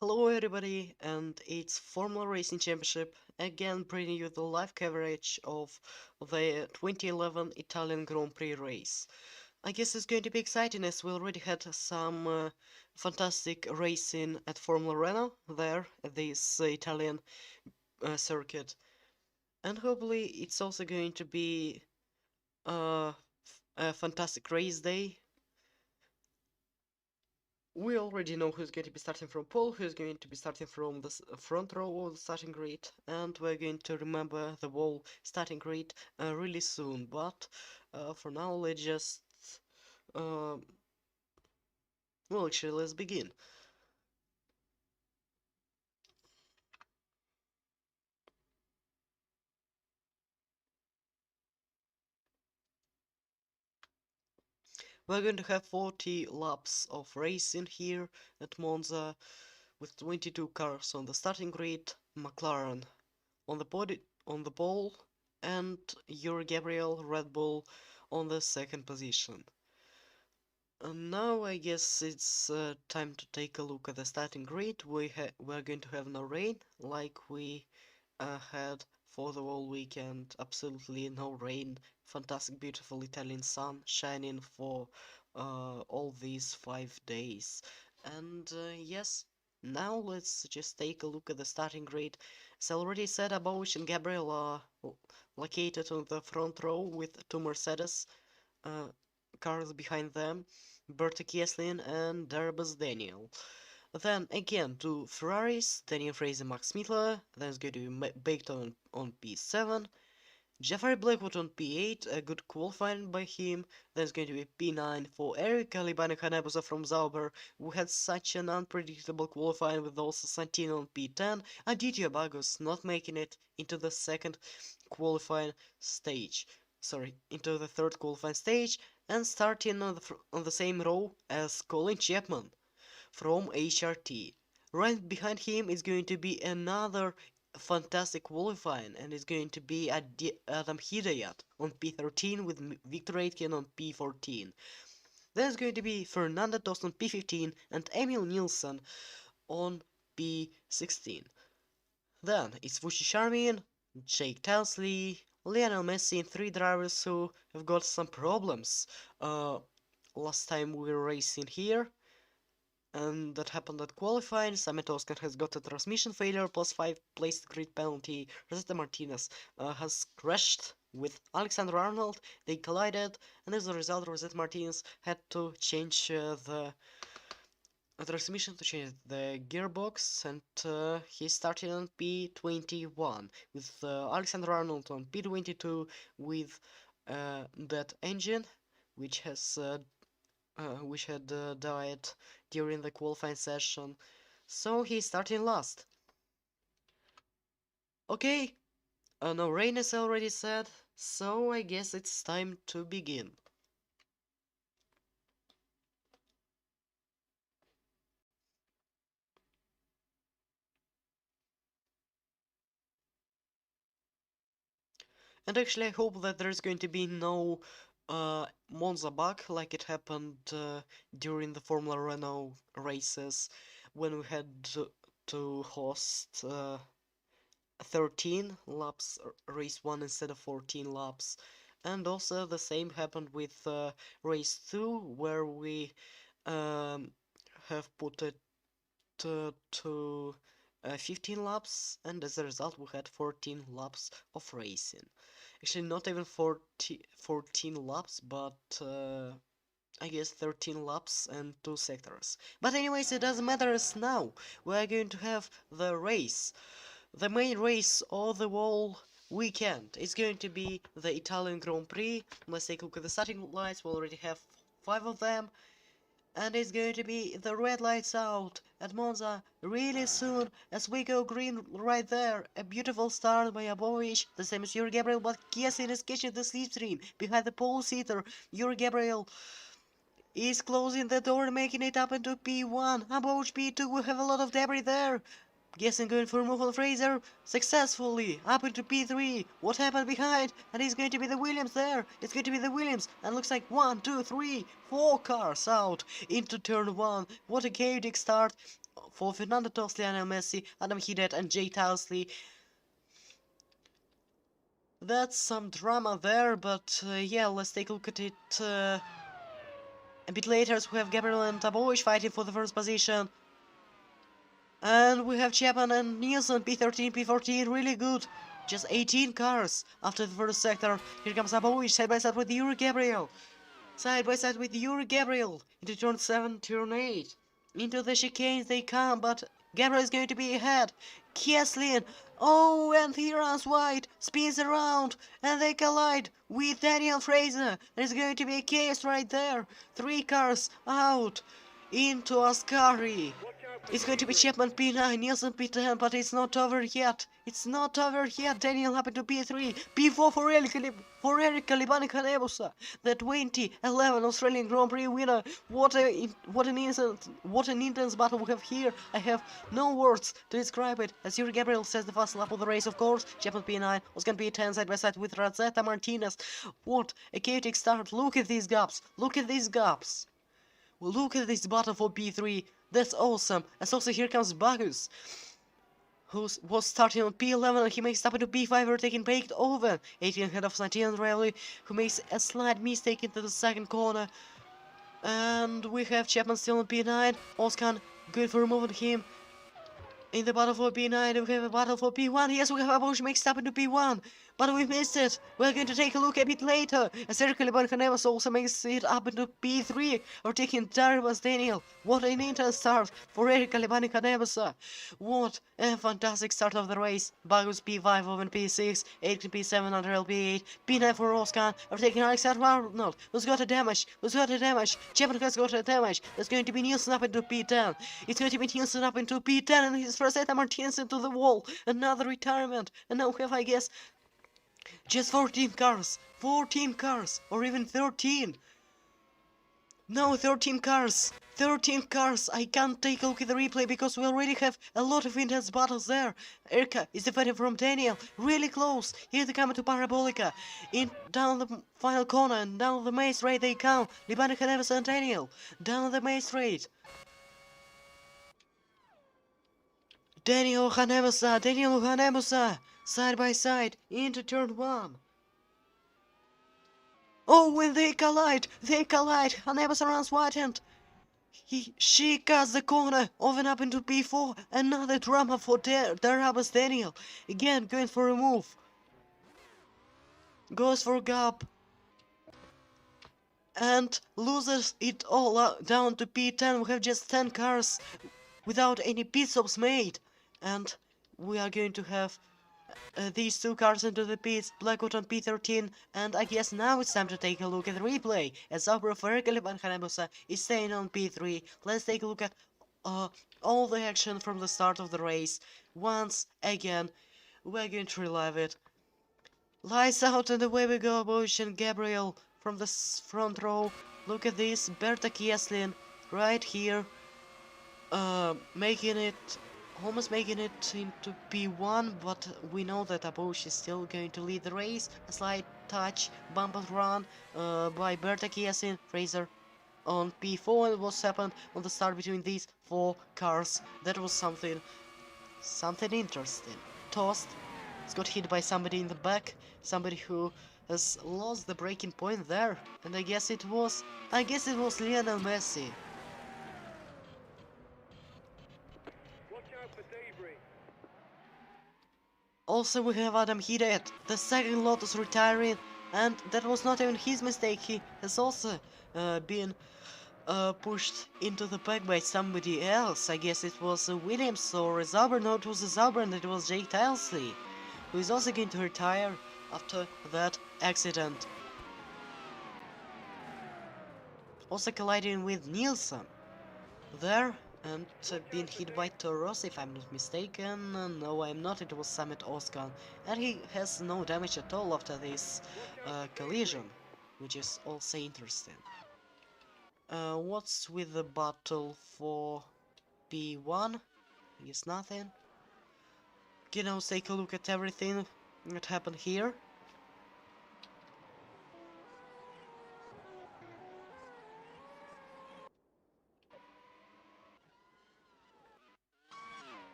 Hello everybody, and it's Formula Racing Championship, again bringing you the live coverage of the 2011 Italian Grand Prix race. I guess it's going to be exciting as we already had some fantastic racing at Formula Renault there, at this Italian circuit. And hopefully it's also going to be uh, a fantastic race day. We already know who's going to be starting from pole, who's going to be starting from the front row of the starting grid, and we're going to remember the whole starting grid really soon. But for now, let's just uh, well, actually, let's begin. We're going to have 40 laps of racing here at Monza, with 22 cars on the starting grid, McLaren on the pole, and your Gabriel Red Bull on the second position. Now I guess it's time to take a look at the starting grid. We're going to have no rain like we had for the whole weekend. Absolutely no rain. Fantastic, beautiful Italian sun shining for all these 5 days. And yes, now let's just take a look at the starting grid. As I already said, Abovic and Gabriel are located on the front row with two Mercedes uh, cars behind them, Berta Kieslin and Darbus Daniel. Then again, two Ferraris, Daniel Fraser, Max Mittler, then it's going to be baked on P7, Jeffrey Blackwood on P8, a good qualifying by him, then it's going to be P9 for Eric Caliban and Hayabusa from Zauber, who had such an unpredictable qualifying with also Santino on P10, and Didier Bagos not making it into the second qualifying stage. Sorry, into the third qualifying stage, and starting on the same row as Colin Chapman from HRT. Right behind him is going to be another fantastic qualifying, and it's going to be Adam Hidayat on P13 with Victor Aitken on P14. Then it's going to be Fernando Tost on P15 and Emil Nielsen on P16. Then it's Vushi Sharmin, Jake Townsley, Lionel Messi, and three drivers who have got some problems. Last time we were racing here, and that happened at qualifying. Samet Oscar has got a transmission failure plus 5 placed grid penalty. Rosetta Martinez has crashed with Alexander Arnold. They collided, and as a result, Rosetta Martinez had to change the transmission, to change the gearbox, and he started on P21 with Alexander Arnold on P22 with that engine, which had died during the qualifying session, so he's starting last. Okay, no rain is already said, so I guess it's time to begin. And actually I hope that there's going to be no Monza bug like it happened during the Formula Renault races when we had to host 13 laps race 1 instead of 14 laps. And also the same happened with race 2, where we have put it to 15 laps, and as a result we had 14 laps of racing. Actually not even 14 laps, but I guess 13 laps and 2 sectors. But anyways, it doesn't matter, as now we are going to have the race. The main race of the whole weekend is going to be the Italian Grand Prix. Let's take a look at the starting lights. We already have 5 of them. And it's going to be the red lights out at Monza really soon as we go green right there. A beautiful start by Abovic, the same as Yuri Gabriel, but Kiesin is catching the slipstream behind the pole seater. Yuri Gabriel is closing the door, making it up into P1. Abovic P2 will have a lot of debris there. Guessing going for a move on Fraser successfully up into P3. What happened behind? And it's going to be the Williams there. It's going to be the Williams. And looks like 1, 2, 3, 4 cars out into turn 1. What a chaotic start for Fernando Torres, Lionel Messi, Adam Hidet, and Jay Towsley. That's some drama there, but yeah, let's take a look at it a bit later. So we have Gabriel and Taboish fighting for the first position. And we have Chapman and Nielsen, P13, P14, really good. Just 18 cars after the first sector. Here comes Taboish, side by side with Yuri Gabriel. Side by side with Yuri Gabriel. Into turn 7, turn 8. Into the chicanes they come, but Gabriel is going to be ahead. Kieslin. Oh, and he runs wide, spins around, and they collide with Daniel Fraser. There's going to be a case right there. 3 cars out into Ascari. It's going to be Chapman P9, Nielsen P10, but it's not over yet. It's not over yet. Daniel happened to P3, P4 for Eric Calibani Canebusa, the 2011 Australian Grand Prix winner. What an intense battle we have here. I have no words to describe it. As Yuri Gabriel says, the first lap of the race, of course. Chapman P9 was going to be 10 side by side with Rosetta Martinez. What a chaotic start. Look at these gaps. Look at these gaps. Look at this battle for P3. That's awesome. And also here comes Bagus, who was starting on P11 and he makes up into P5, overtaking Baked Oven. 18 ahead of Santiago Rally, who makes a slight mistake into the second corner. And we have Chapman still on P9. Oskan good for removing him. In the battle for P9, we have a battle for P1. Yes, we have a push mixed up into P1. But we missed it. We're going to take a look a bit later. As Eric Caliban also makes it up into P3. Or taking Darius Daniel. What an intense start for Eric Caliban Canevasa. What a fantastic start of the race. Bagus P5 over P6. 18 P7 under LP8. P9 for Roskan. Or taking Alexander Arnold. Who's got a damage? Who's got a damage? Chapman has got a damage. That's going to be Nielsen up into P10. It's going to be Nielsen up into P10. And his first Eta Martinez into the wall. Another retirement. And now we have, I guess, just 14 cars, or even 13. No, 13 cars, 13 cars. I can't take a look at the replay because we already have a lot of intense battles there. Erka is defending from Daniel, really close. Here they come to Parabolica, in down the final corner and down the main straight they come. Libani Caneves and Daniel, down the main straight. Daniel Hanemusa, side by side, into turn 1. Oh, when they collide, Hanemusa runs wide-hand. She cuts the corner, open up into P4, another drama for Darabas Daniel. Again, going for a move. Goes for a gap. And loses it all down to P10. We have just 10 cars without any pit stops made. And we are going to have these 2 cars into the pits, Blackwood on P13, and I guess now it's time to take a look at the replay, as Zabra Ferricaliban Hanemusa is staying on P3. Let's take a look at all the action from the start of the race. Once again, we're going to relive it. Lights out and away we go, Bush and Gabriel from the front row. Look at this, Berta Kieslin right here, almost making it into P1, but we know that Abush is still going to lead the race. A slight touch, bump and run by Berta Kiesin, Fraser on P4, and what happened on the start between these 4 cars. That was something interesting. Toast, it's got hit by somebody in the back, somebody who has lost the braking point there, and I guess it was Lionel Messi. Also we have Adam Hidet, the second Lotus retiring, and that was not even his mistake. He has also been pushed into the back by somebody else. I guess it was Williams or a Zauber. No, it was a Zauber, and it was Jake Tilsley, who is also going to retire after that accident. Also colliding with Nielsen there, and being hit by Toros, if I'm not mistaken. No, I'm not, it was Summit Oscar, and he has no damage at all after this collision, which is also interesting. What's with the battle for P1? I guess nothing. Okay, now let's take a look at everything that happened here.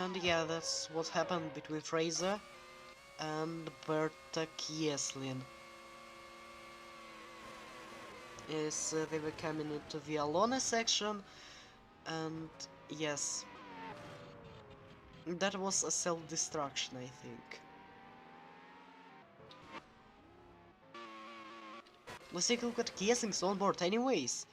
And yeah, that's what happened between Fraser and Berta Kieslin. Is they were coming into the Alona section, and yes, that was a self-destruction, I think. Let's take a look at Kiesling's on board anyways.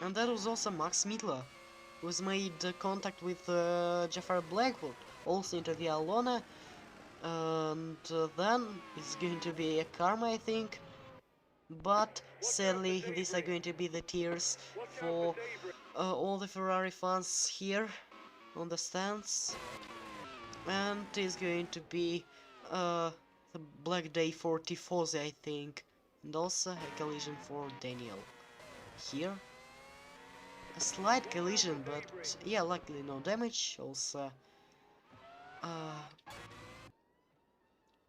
And that was also Max Midler, who's made contact with Jafar Blackwood, also into the Alona, and then it's going to be a Karma, I think. But sadly, these are going to be the tears for all the Ferrari fans here on the stands, and it's going to be the Black Day for Tifosi, I think, and also a collision for Daniel here. A slight collision, but yeah, luckily no damage. Also,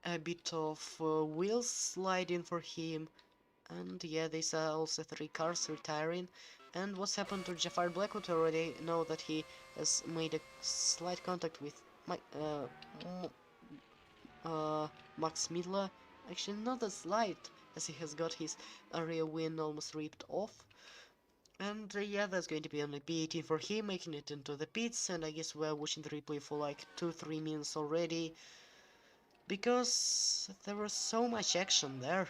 a bit of wheels sliding for him, and yeah, these are also 3 cars retiring. And what's happened to Jafar Blackwood? Already know that he has made a slight contact with Max Midler. Actually, not as slight, as he has got his rear wing almost ripped off. And yeah, that's going to be only P18 for him, making it into the pits, and I guess we're watching the replay for like 2-3 minutes already, because there was so much action there.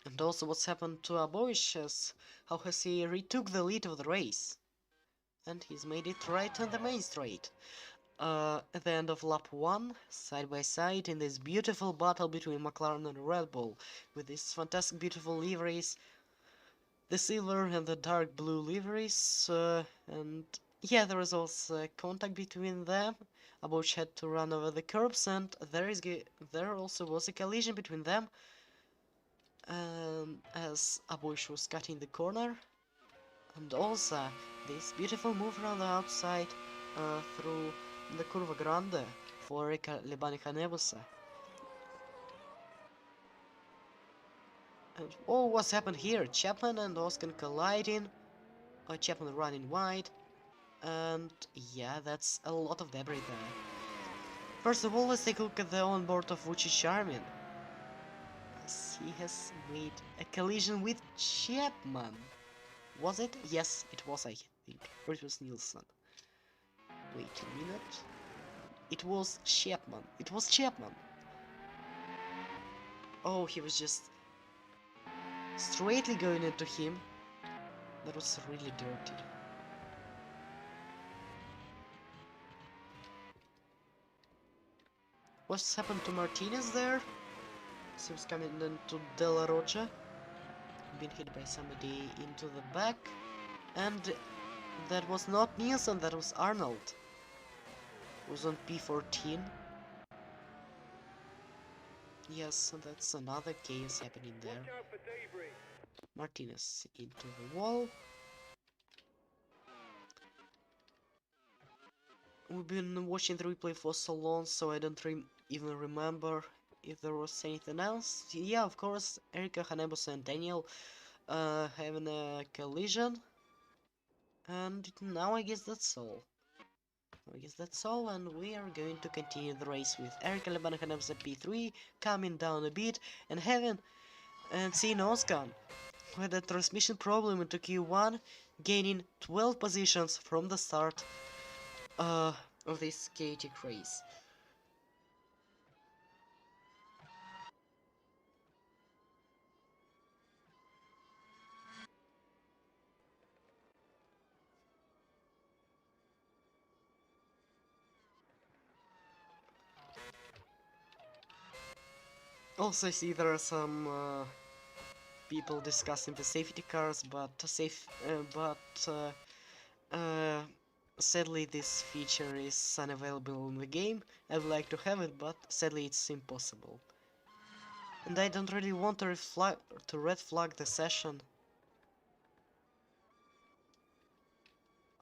And also what's happened to Aboish, how has he retook the lead of the race, and he's made it right on the main straight. At the end of lap 1, side by side in this beautiful battle between McLaren and Red Bull, with these fantastic beautiful liveries, the silver and the dark blue liveries, and yeah, there was also contact between them. Aboish had to run over the curbs, and there also was a collision between them, as Aboish was cutting the corner. And also this beautiful move around the outside through the Curva Grande for Rika Lebani-Hanebusa. And oh, what's happened here? Chapman and Oskan colliding, Chapman running wide, and yeah, that's a lot of debris there. First of all, let's take a look at the onboard of Vucci Charmin, as he has made a collision with Chapman. Was it? Yes, it was, I think. Or it was Nielsen. Wait a minute. It was Chapman. It was Chapman. Oh, he was just straightly going into him. That was really dirty. What's happened to Martinez there? Seems coming into De La Rocha. Been hit by somebody into the back. And that was not Nielsen, that was Arnold. Was on P14. Yes, that's another chaos happening there. Martinez into the wall. We've been watching the replay for so long, so I don't even remember if there was anything else. Yeah, of course, Erika, Hanebusa and Daniel having a collision. And now I guess that's all. And we are going to continue the race with Erika Lebana Hanebusa P3 coming down a bit and seeing Oskan who had a transmission problem into Q1, gaining 12 positions from the start of this chaotic race. Also, I see there are some people discussing the safety cars, but sadly this feature is unavailable in the game. I'd like to have it, but sadly it's impossible. And I don't really want to red flag the session.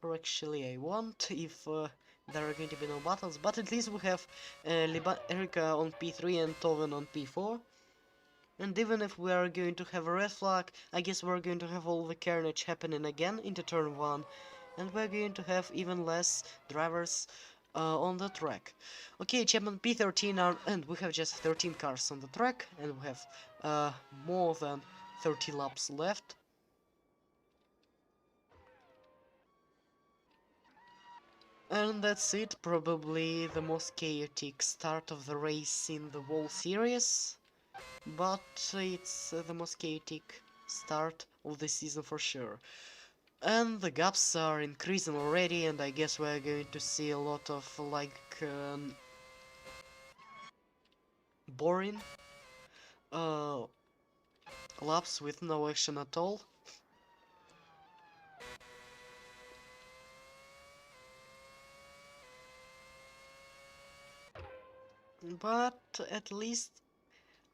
Or actually I want, if there are going to be no battles, but at least we have Erika on P3 and Toven on P4. And even if we are going to have a red flag, I guess we're going to have all the carnage happening again into turn 1. And we're going to have even less drivers on the track. Okay, champion P13 and we have just 13 cars on the track, and we have more than 30 laps left. And that's it, probably the most chaotic start of the race in the whole series. But it's the most chaotic start of the season for sure. And the gaps are increasing already, and I guess we're going to see a lot of boring uh, laps with no action at all. But at least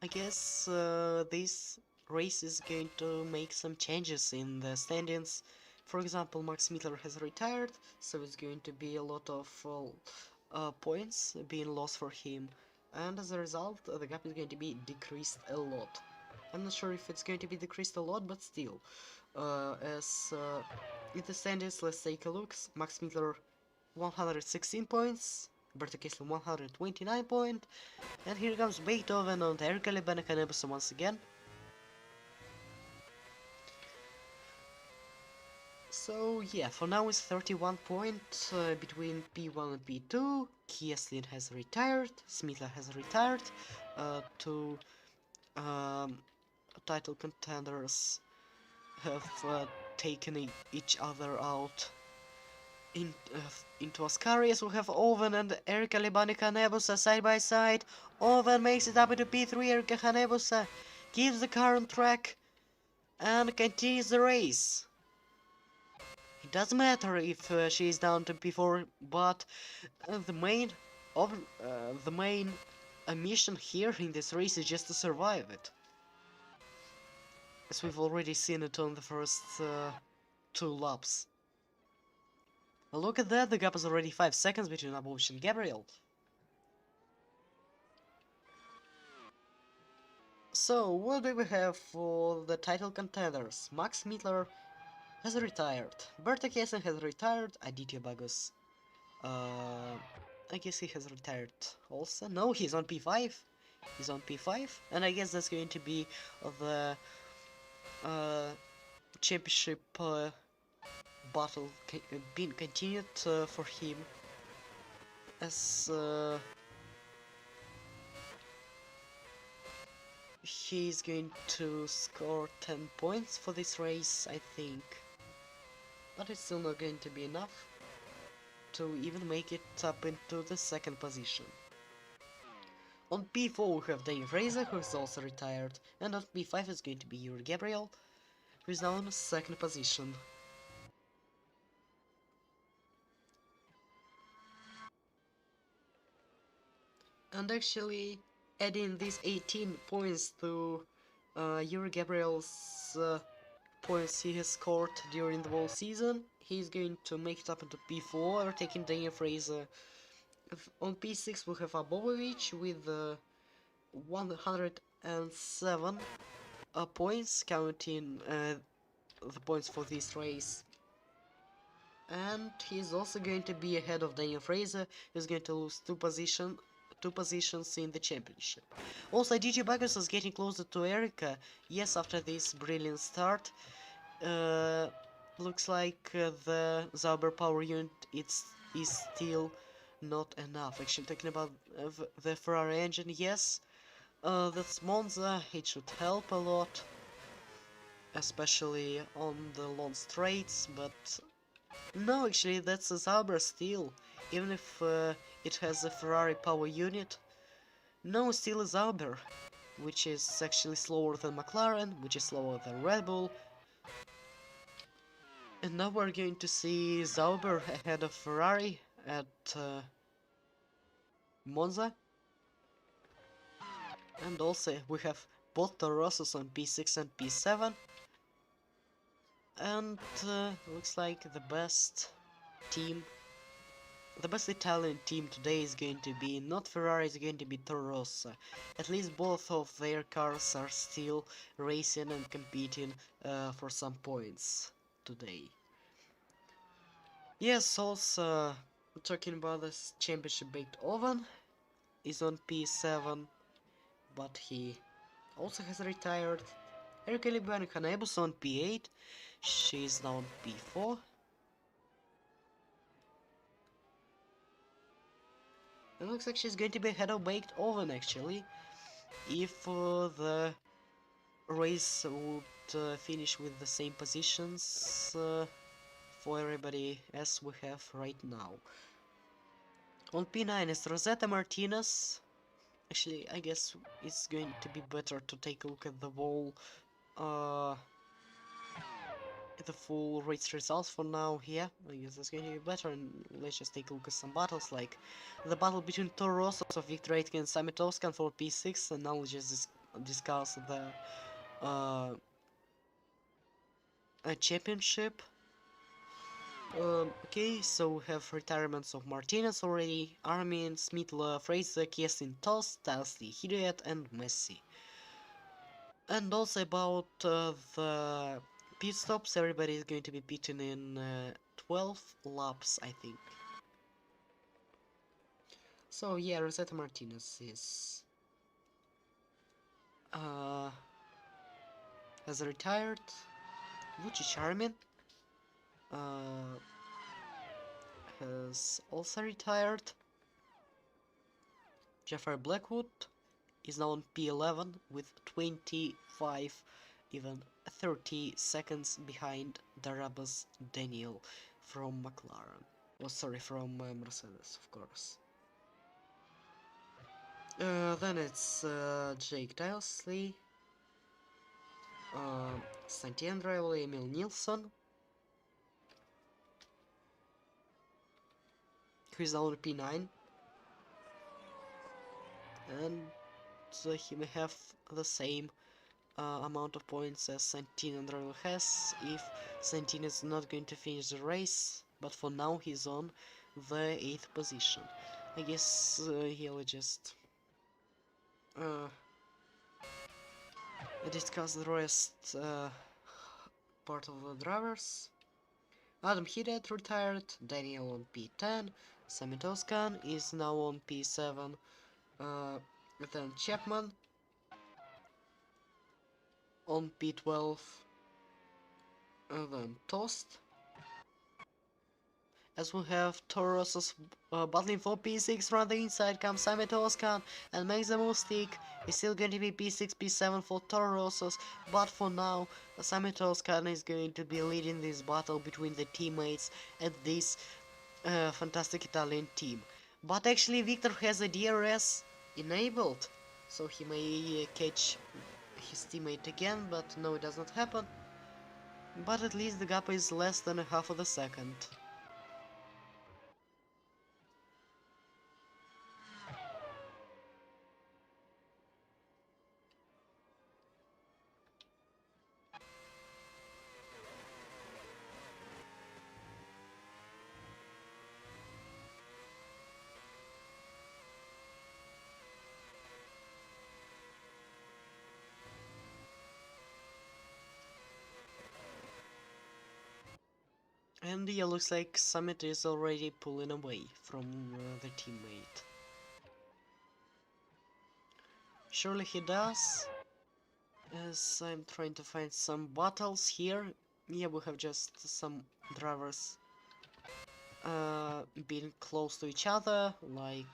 I guess this race is going to make some changes in the standings. For example, Max Mittler has retired, so it's going to be a lot of points being lost for him. And as a result, the gap is going to be decreased a lot. I'm not sure if it's going to be decreased a lot, but still. In the standings, let's take a look. Max Mittler 116 points, Berto Kessler 129 points, and here comes Beethoven and Erika Lebanakanebusa once again. So yeah, for now it's 31 points between P1 and P2. Kieslin has retired, Smitha has retired, two title contenders have taken each other out into Ascarius. We have Oven and Erika Libanica Nebusa side by side. Oven makes it up into P3. Erika Hanebusa gives the car on track and continues the race. It doesn't matter if she is down to P4, but the main mission here in this race is just to survive it, as we've already seen it on the first 2 laps. Look at that, the gap is already 5 seconds between Abush and Gabriel. So, what do we have for the title contenders? Max Mittler has retired, Berta Kessen has retired, Aditya Bagus, I guess he has retired also. No, he's on P5. He's on P5, and I guess that's going to be the championship battle being continued for him, as he's going to score 10 points for this race, I think. But it's still not going to be enough to even make it up into the second position. On P4 we have Daniel Fraser, who is also retired, and on P5 is going to be Yuri Gabriel, who is now in the second position. And actually, adding these 18 points to Yuri Gabriel's points he has scored during the whole season, he's going to make it up into P4, taking Daniel Fraser. On P6 we have Abobovic with 107 points, counting the points for this race. And he's also going to be ahead of Daniel Fraser, who's going to lose two positions in the championship. Also, DJ Baggers is getting closer to Erika. Yes, after this brilliant start, looks like the Zauber power unit is still not enough. Actually, talking about the Ferrari engine, yes, that's Monza. It should help a lot, especially on the long straights, but no, actually, that's a Zauber still, even if it has a Ferrari power unit. No, still a Zauber, which is actually slower than McLaren, which is slower than Red Bull. And now we're going to see Zauber ahead of Ferrari at Monza. And also we have both the Rossos on P6 and P7. And looks like the best team the best Italian team today is going to be not Ferrari, it's going to be Toro Rosso. At least both of their cars are still racing and competing for some points today. Yes, also talking about this championship baked oven is on P7, but he also has retired. Erika Liban Hanebus on P8, she's now on P4. It looks like she's going to be ahead of baked oven actually, if the race would finish with the same positions for everybody as we have right now. On P9 is Rosetta Martinez. Actually, I guess it's going to be better to take a look at the whole, the full race results for now. Yeah, I guess that's going to be better, and let's just take a look at some battles, like the battle between Toro Rosso of Victor Aitken and Sami Toscan for P6, and now we'll just discuss the championship. Okay, so we have retirements of Martinez already, Armin, Smitla, Fraser, Kiesin Toss, Tasli, Hidayat, and Messi. And also about the pit stops, everybody is going to be pitting in 12 laps, I think. So yeah, Rosetta Martinez is has retired. Vucic Armin has also retired. Jeffrey Blackwood is now on P11 with 25, even 30 seconds behind Darabas Daniel from McLaren. Oh, sorry, from Mercedes, of course. Then it's Jake Dillesley, Santiago Andreoli, Emil Nilsson, who is now on P9, and he may have the same amount of points as Santin Andreoli has if Santin is not going to finish the race, but for now he's on the 8th position. I guess he'll just discuss the rest part of the drivers. Adam Hidet retired, Daniel on P10, Sami Toscan is now on P7, then Chapman on P12, then Tost. As we have Toro's battling for P6, from the inside comes Sami Toscan and makes the move stick. It's still going to be P6, P7 for Toro's, but for now, Sami Toscan is going to be leading this battle between the teammates at this fantastic Italian team. But actually, Victor has a DRS enabled, so he may catch his teammate again, but no, it does not happen. But at least the gap is less than a half of a second. And yeah, looks like Summit is already pulling away from the teammate. Surely he does. As I'm trying to find some battles here. Yeah, we have just some drivers being close to each other, like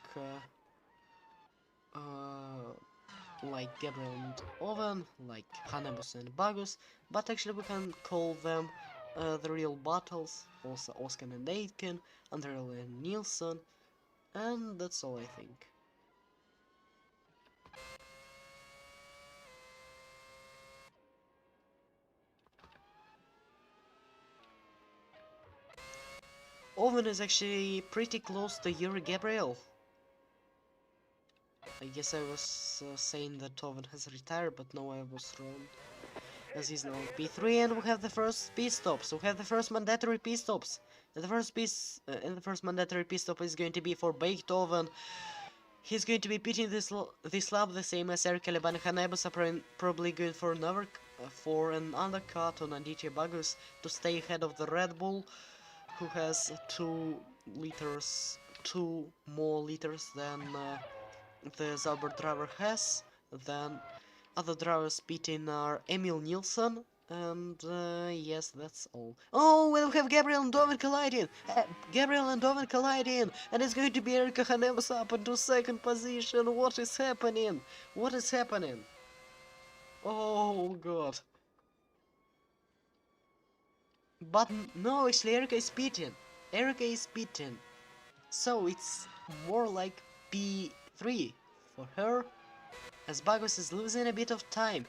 Gabriel and Owen, like Hanebus and Bagus, but actually we can call them the real battles, also Oscar and Aitken, Andreoli and Nilsson, and that's all I think. Owen is actually pretty close to Yuri Gabriel. I guess I was saying that Owen has retired, but no, I was wrong. As he's now on P3, and we have the first pit stops. We have the first mandatory pit stops. And the first mandatory pit stop is going to be for Baked Oven. He's going to be pitting this lap the same as Eric Caliban. Hayabusa probably good for for an undercut on Aditya Bagus to stay ahead of the Red Bull, who has 2 more liters than the Zauber driver has. Then other drivers pitting are Emil Nielsen, and yes, that's all. Oh, we have Gabriel and Doven colliding! Gabriel and Doven colliding! And it's going to be Erika Hanemus up into second position! What is happening? What is happening? Oh god. But no, actually Erika is beaten. Erika is beaten. So it's more like P3 for her, as Bagos is losing a bit of time,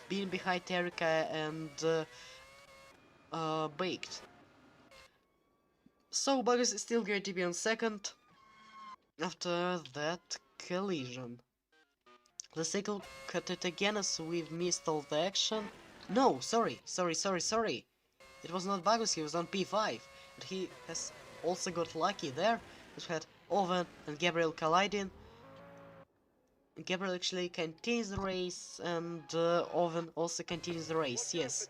being behind Erika and Baked. So Bagos is still going to be on second after that collision. The cycle cut it again as we've missed all the action. No, sorry. It was not Bagos, he was on P5. But he has also got lucky there. We had Oven and Gabriel colliding. Gabriel actually continues the race, and Oven also continues the race, yes.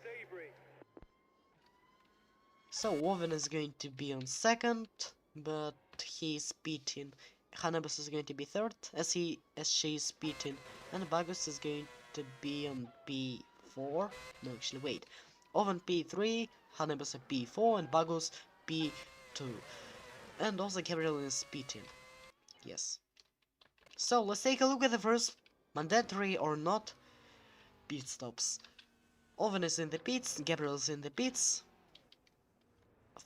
So Oven is going to be on second, but he's beating. Hanabus is going to be third, as she is beating, and Bagus is going to be on P4. No, actually, wait. Oven P3, Hanabus P4, and Bagus P2. And also Gabriel is beating. Yes. So let's take a look at the first mandatory or not pit stops. Oven is in the pits, Gabriel is in the pits.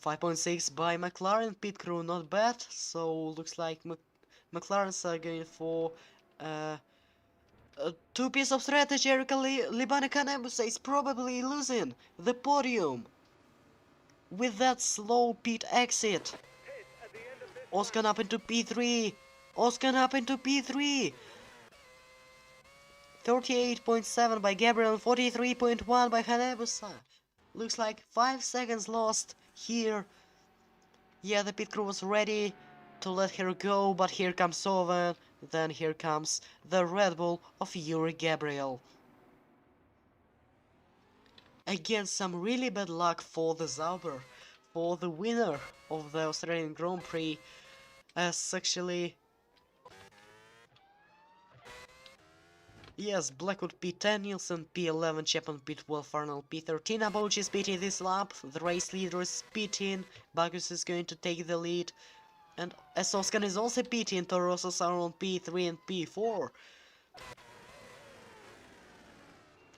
5.6 by McLaren, pit crew not bad, so looks like McLarens are going for 2 piece of strategy. Erika Libana Kanebusa is probably losing the podium with that slow pit exit. Oscar up into P3. Oscar up into P3. 38.7 by Gabriel, 43.1 by Hayabusa. Looks like 5 seconds lost here. Yeah, the pit crew was ready to let her go, but here comes Oven. Then here comes the Red Bull of Yuri Gabriel. Again, some really bad luck for the Zauber, for the winner of the Australian Grand Prix, as actually... Yes, Blackwood P10, Nielsen P11, Chapman P12, Farnell P13, Abouchi is beating this lap, the race leader is beating, Bagus is going to take the lead, and Oskan is also beating, Torosos are on P3 and P4.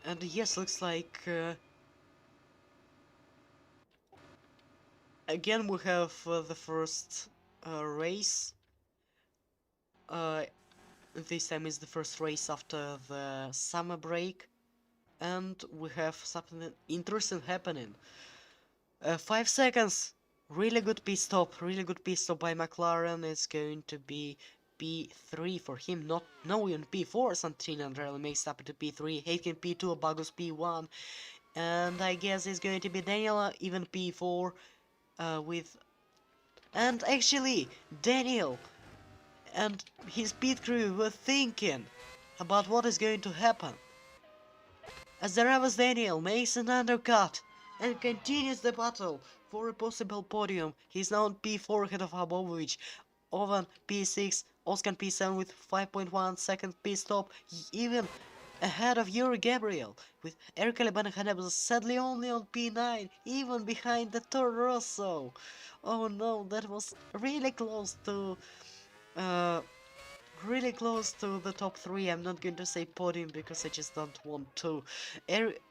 And yes, looks like... again we have the first race. This time is the first race after the summer break, and we have something interesting happening. 5 seconds, really good pit stop by McLaren. It's going to be P3 for him, no even P4. Santini and Rally makes up to P3, Aitken P2, Bagus P1, and I guess it's going to be Daniel even P4 with... And actually, Daniel and his pit crew were thinking about what is going to happen, as the Ravas Daniel makes an undercut and continues the battle for a possible podium. He's now on P4 ahead of Habovic, Ovan P6, Oskan P7 with 5.1 second pit stop, even ahead of Yuri Gabriel, with Erika Lebanahanabu sadly only on P9, even behind the Toro Rosso. Oh no, that was really close to the top 3. I'm not going to say podium because I just don't want to.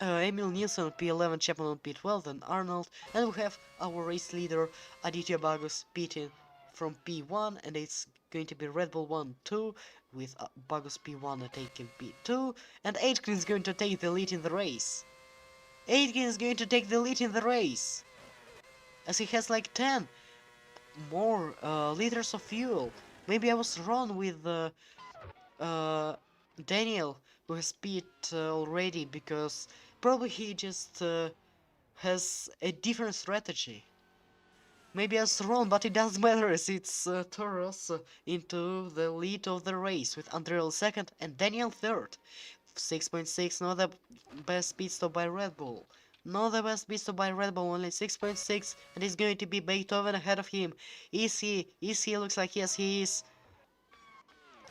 Emil Nielsen on P11, Chapman on P12, and Arnold. And we have our race leader, Aditya Bagus, beating from P1, and it's going to be Red Bull 1-2, with Bagus P1 taking P2, and Aitken is going to take the lead in the race. Aitken is going to take the lead in the race, as he has like 10 more liters of fuel. Maybe I was wrong with Daniel, who has speed already, because probably he just has a different strategy. maybe I was wrong, but it doesn't matter as it's Toros into the lead of the race with Andreal second and Daniel third. 6.6, not the best pit stop by Red Bull. Not the best pit stop by Red Bull, only 6.6, and he's going to be Beethoven ahead of him. Is he? Is he? Looks like yes, he is.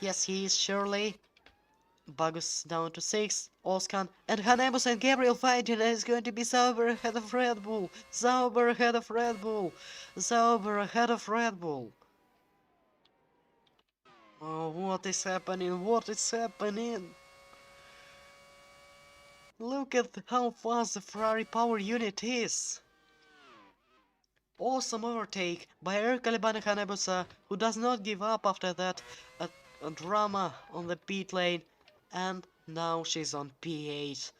Yes, he is, surely. Bagus down to 6, Oskan, and Hanebus and Gabriel fighting, and it's going to be Sauber ahead of Red Bull. Sauber ahead of Red Bull. Sauber ahead of Red Bull. Oh, what is happening? What is happening? Look at how fast the Ferrari power unit is. Awesome overtake by Ercole Hanebusa, who does not give up after that a drama on the pit lane. And now she's on P8.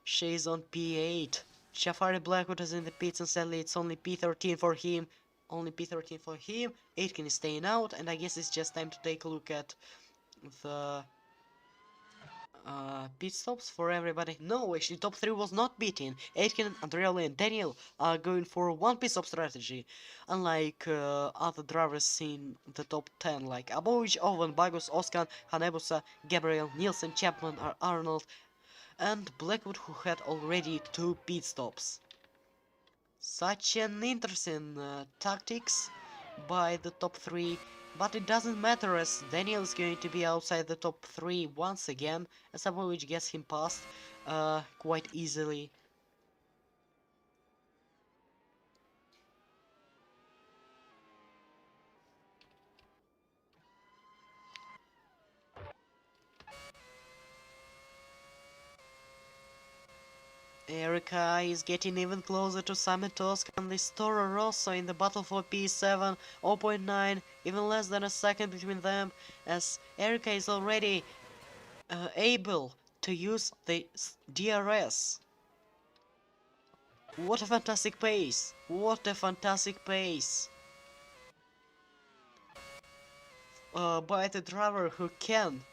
She's on P8. Jafari Blackwood is in the pits, and sadly it's only P13 for him. Only P13 for him. Aitken is staying out, and I guess it's just time to take a look at the pit stops for everybody. No, actually top 3 was not beaten. Aitken, Andrea and Daniel are going for one pit stop strategy, unlike other drivers in the top 10 like Abovic, Owen, Bagus, Oskan, Hanebusa, Gabriel, Nielsen, Chapman, Arnold, and Blackwood, who had already 2 pit stops. Such an interesting tactics by the top 3, but it doesn't matter as Daniel is going to be outside the top 3 once again, as Sabovic gets him past quite easily. Erica is getting even closer to Simon Tosk and this Toro Rosso in the battle for P7, 0.9, even less than a second between them, as Erica is already able to use the DRS. What a fantastic pace! What a fantastic pace! By the driver who can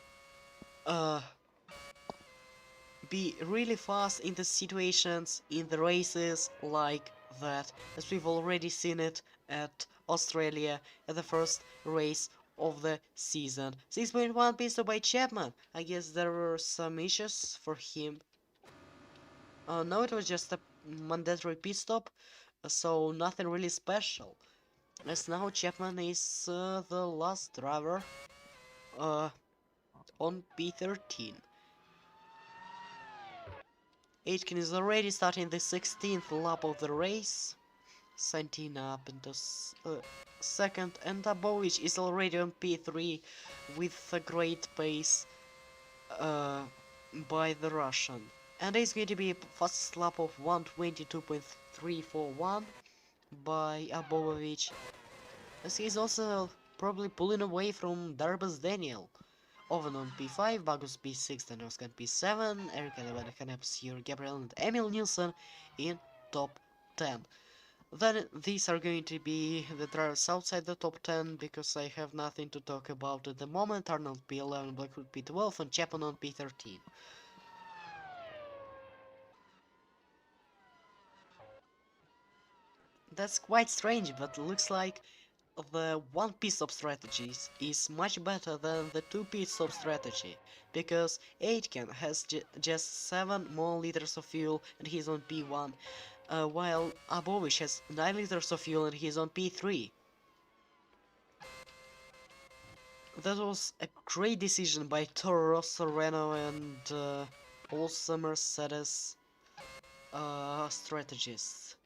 be really fast in the situations, in the races like that, as we've already seen it at Australia at the first race of the season. 6.1 pit stop by Chapman. I guess there were some issues for him. No, it was just a mandatory pit stop, so nothing really special. As now Chapman is the last driver on P13. Aitken is already starting the 16th lap of the race. Santina up into second, and Abovic is already on P3 with a great pace by the Russian. And it's going to be a fastest lap of 1:22.341 by Abovic, as he's also probably pulling away from Darbus Daniel. Owen on P5, Bagus P6, then Oscar P7, Eric Eleven, Gabriel and Emil Nielsen in top 10. Then these are going to be the drivers outside the top 10, because I have nothing to talk about at the moment. Arnold P11, Blackwood P12, and Chapman on P13. That's quite strange, but looks like the one pit stop strategy is much better than the 2 pit stop strategy, because Aitken has just 7 more liters of fuel and he's on P1, while Abovic has 9 liters of fuel and he's on P3. That was a great decision by Toro Rosso, Renault, and also Mercedes strategists.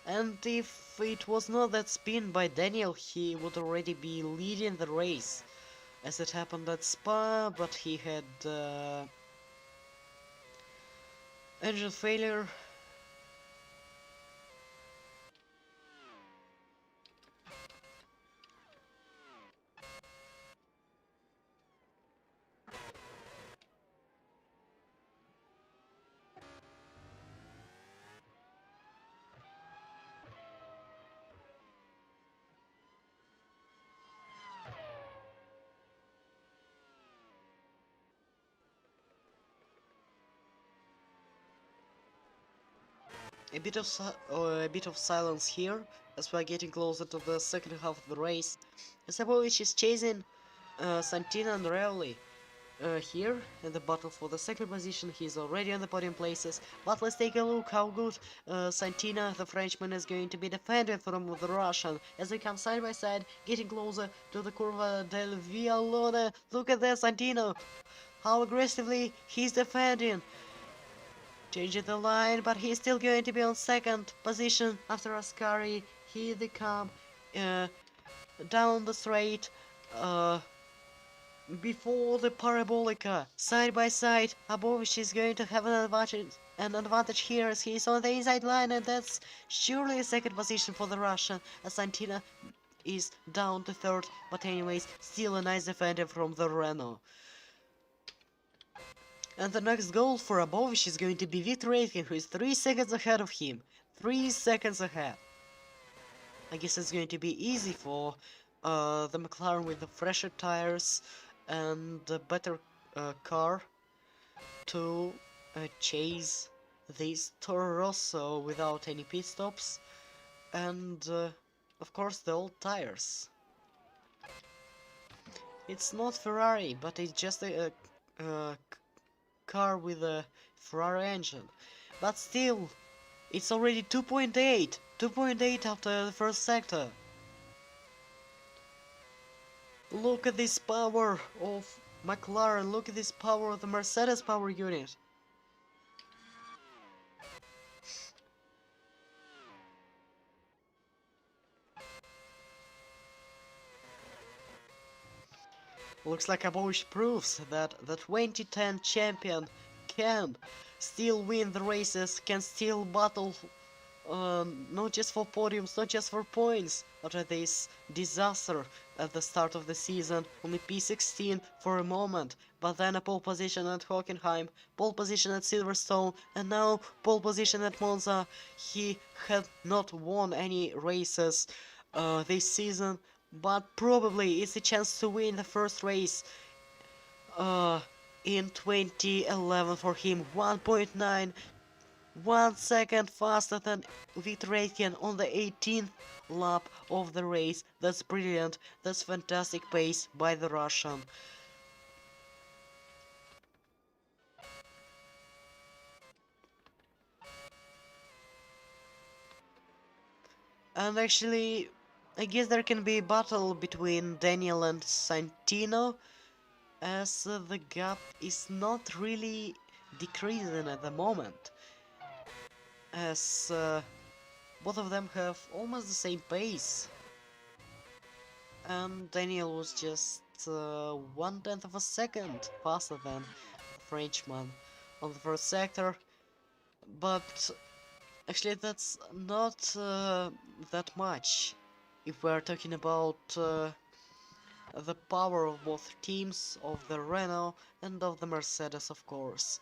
And if it was not that spin by Daniel, he would already be leading the race, as it happened at Spa, but he had engine failure. a bit of silence here as we are getting closer to the second half of the race. Sabovic is chasing Santina and Rowley. Here in the battle for the second position, he's already on the podium places. But let's take a look how good Santina, the Frenchman, is going to be defended from the Russian as they come side by side, getting closer to the Curva del Vialone. Look at that, Santina, how aggressively he's defending. Changing the line, but he's still going to be on second position after Ascari. Here they come uh, down the straight. Before the Parabolica, side by side, Abovich is going to have an advantage here as he's on the inside line, and that's surely a second position for the Russian, as Santina is down to third, but anyways, still a nice defender from the Renault. And the next goal for Abovich is going to be Victor Aitken, who is 3 seconds ahead of him. 3 seconds ahead. I guess it's going to be easy for the McLaren with the fresher tires and the better car to chase this Toro Rosso without any pit stops and of course the old tires. It's not Ferrari, but it's just a car with a Ferrari engine. But still, it's already 2.8. 2.8 after the first sector. Look at this power of McLaren. Look at this power of the Mercedes power unit. Looks like Abovich proves that the 2010 champion can still win the races, can still battle not just for podiums, not just for points, after this disaster at the start of the season, only P16 for a moment, but then a pole position at Hockenheim, pole position at Silverstone, and now pole position at Monza. He had not won any races this season, but probably it's a chance to win the first race in 2011 for him. 1.9, 1 second faster than Victor Aitken on the 18th lap of the race. That's brilliant. That's fantastic pace by the Russian. And actually, I guess there can be a battle between Daniel and Santino, as the gap is not really decreasing at the moment, as both of them have almost the same pace, and Daniel was just 1/10 of a second faster than the Frenchman on the first sector, but actually that's not that much if we're talking about the power of both teams, of the Renault and of the Mercedes, of course.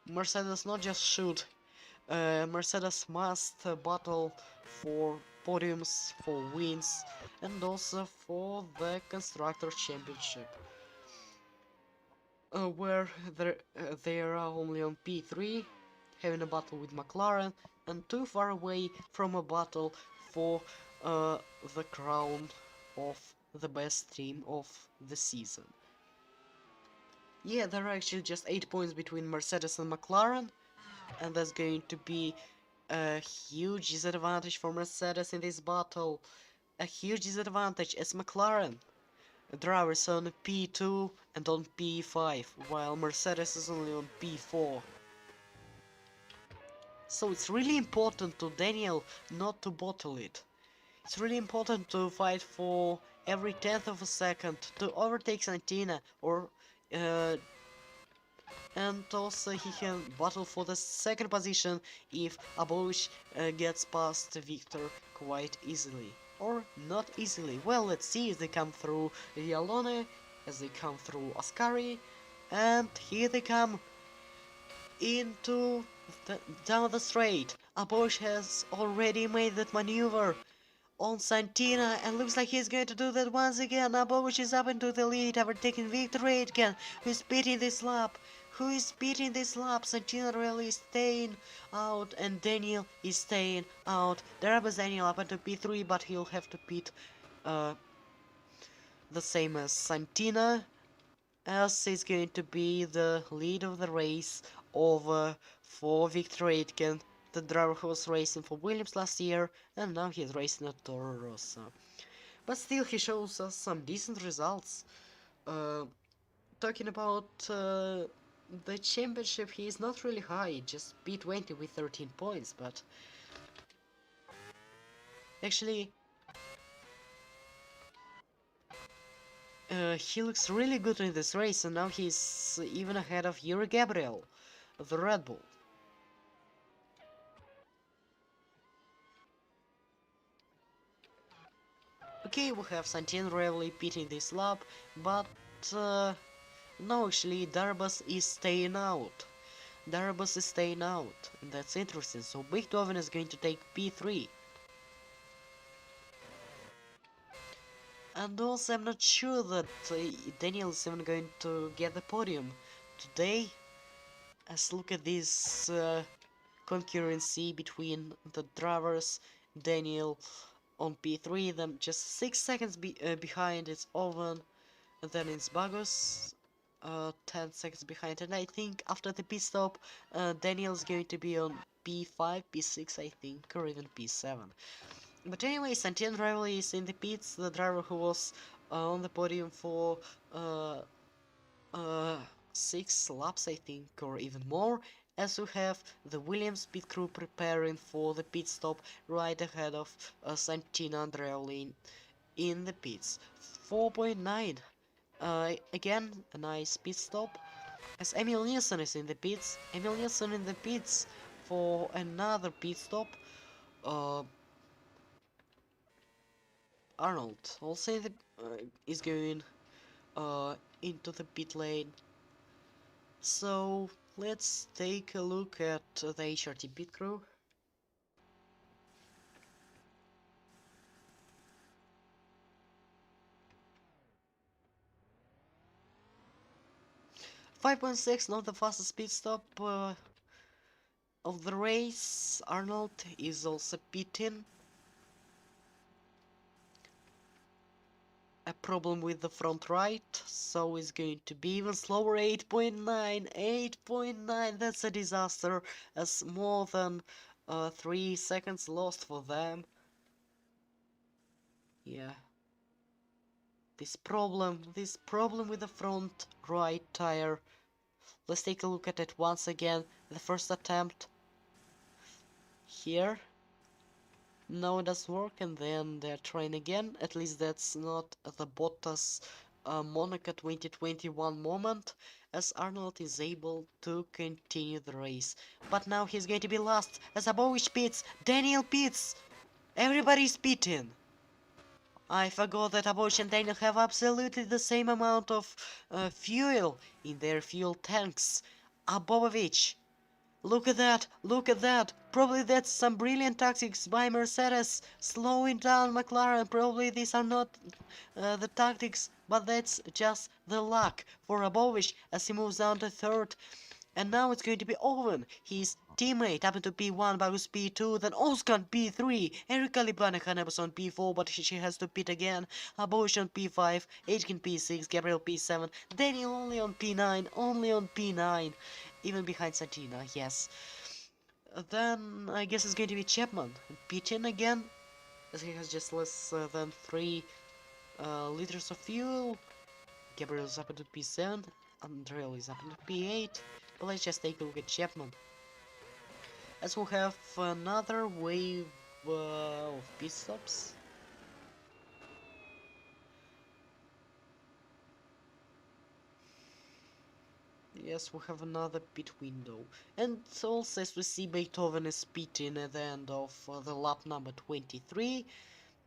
Mercedes not just should, Mercedes must battle for podiums, for wins, and also for the Constructors' Championship, where they are only on P3, having a battle with McLaren, and too far away from a battle for the crown of the best team of the season. Yeah, there are actually just 8 points between Mercedes and McLaren, and that's going to be a huge disadvantage for Mercedes in this battle. A huge disadvantage as McLaren drivers on P2 and on P5, while Mercedes is only on P4. So it's really important to Daniel not to bottle it. It's really important to fight for every 10th of a second to overtake Santina, or and also he can battle for the second position if Abovich gets past Victor quite easily. Or not easily. Well, let's see as they come through Vialone, as they come through Ascari, and here they come into down the straight. Abovich has already made that maneuver on Santina, and looks like he's going to do that once again. Abovich is up into the lead, overtaking Victor Aitken, who's beating this lap, who is beating this lap. Santina really is staying out and Daniel is staying out. Darbus Daniel up into P3, but he'll have to beat the same as Santina, as is going to be the lead of the race over for Victor Aitken, the driver who was racing for Williams last year, and now he's racing at Toro Rosso. But still, he shows us some decent results. Talking about the championship, he is not really high, just P20 with 13 points, but actually he looks really good in this race, and now he's even ahead of Yuri Gabriel of the Red Bull. Okay, we have Santin Revely beating this lap, but no, actually Darbus is staying out. Darbus is staying out, and that's interesting. So Beethoven is going to take P3. And also I'm not sure that Daniel is even going to get the podium today. Let's look at this concurrency between the drivers. Daniel on P3, then just 6 seconds behind it's Owen, and then it's Bagos, 10 seconds behind, and I think after the pit stop, Daniel's going to be on P5, P6 I think, or even P7. But anyway, Santiago Rivali is in the pits, the driver who was on the podium for 6 laps I think, or even more, as we have the Williams pit crew preparing for the pit stop right ahead of Santino Andreoli in the pits. 4.9. Again, a nice pit stop. As Emil Nielsen is in the pits. Emil Nielsen in the pits for another pit stop. Arnold also is going into the pit lane. So let's take a look at the HRT pit crew. .6, not the fastest pit stop of the race. Arnold is also pitting. A problem with the front right, so it's going to be even slower. 8.9, 8.9, that's a disaster, as more than 3 seconds lost for them. Yeah, this problem with the front right tire. Let's take a look at it once again. The first attempt here. No, it doesn't work, and then they're trying again. At least that's not the Bottas Monaco 2021 moment, as Arnold is able to continue the race. But now he's going to be last, as Abovic pits, Daniel pits, everybody's pitting. I forgot that Abovic and Daniel have absolutely the same amount of fuel in their fuel tanks. Abovic, look at that, look at that. Probably that's some brilliant tactics by Mercedes, slowing down McLaren. Probably these are not the tactics, but that's just the luck for Abovic as he moves down to third. And now it's going to be Owen, his teammate, up into P1, Bagus P2, then Oscar P3, Erika Libanechan was on P4, but she has to pit again, Abovic on P5, Aitken P6, Gabriel P7, Daniel only on P9, even behind Santina, yes. Then I guess it's going to be Chapman, P10 again, as he has just less than 3 liters of fuel. Gabriel's up into P7, Andreal is up into P8, but let's just take a look at Chapman. As we'll have another wave of pit stops. Yes, we have another pit window. And also, as we see, Beethoven is pitting at the end of the lap number 23.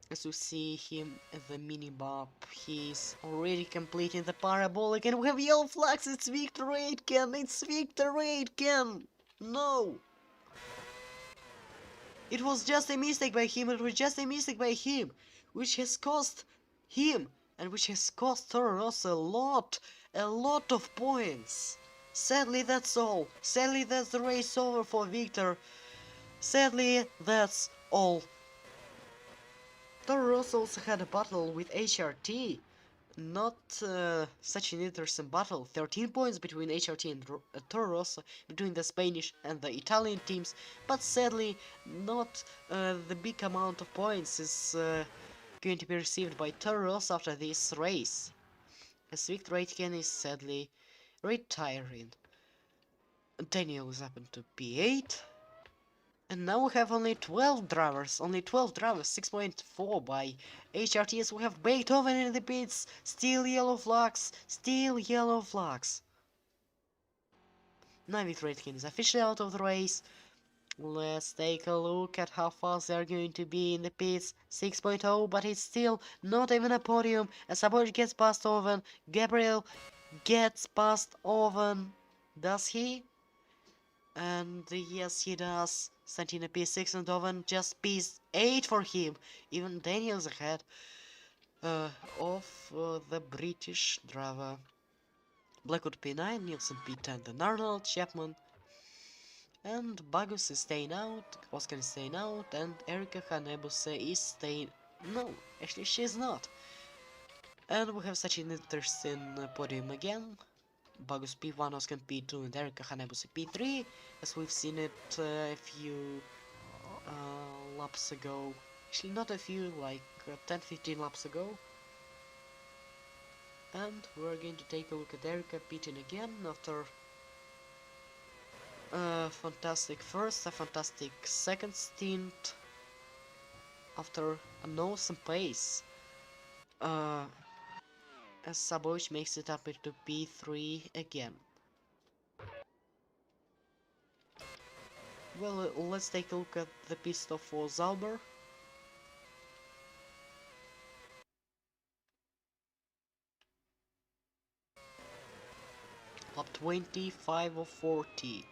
As you see him at the minimap, he's already completing the parabolic, and we have yellow flags. It's Victor Aitken! It's Victor Aitken! No! It was just a mistake by him, which has cost him, and which has cost Toro Rosso a lot of points. Sadly, that's all. Sadly, that's the race over for Victor. Sadly, that's all. Toro Rosso also had a battle with HRT. Not such an interesting battle. 13 points between HRT and Toro Rosso, between the Spanish and the Italian teams, but sadly, not the big amount of points is going to be received by Toro Rosso after this race, as Victor Aitken is sadly retiring. Daniel is up to P8. And now we have only 12 drivers, 6.4 by HRTs. We have Beethoven in the pits, still yellow flags. Now Victor Aitken is officially out of the race. Let's take a look at how fast they are going to be in the pits. 6.0, but it's still not even a podium. As Sabotage gets past Owen, Gabriel gets past Owen. Does he? And yes, he does. Santina P6 and Owen just P8 for him. Even Daniel's ahead of the British driver. Blackwood P9, Nielsen P10, then Arnold, Chapman. And Bagus is staying out, Oscar is staying out, and Erika Hanebuse is staying... No, actually she's not. And we have such an interesting podium again. Bagus P1, Oscar P2, and Erika Hanebuse P3, as we've seen it a few laps ago. Actually, not a few, like 10-15 laps ago. And we're going to take a look at Erika pitting again after a fantastic first, a fantastic second stint, after an awesome pace. As Sabotage makes it up into P3 again. Well, let's take a look at the pit stop for Zauber. Lap 25 of 40.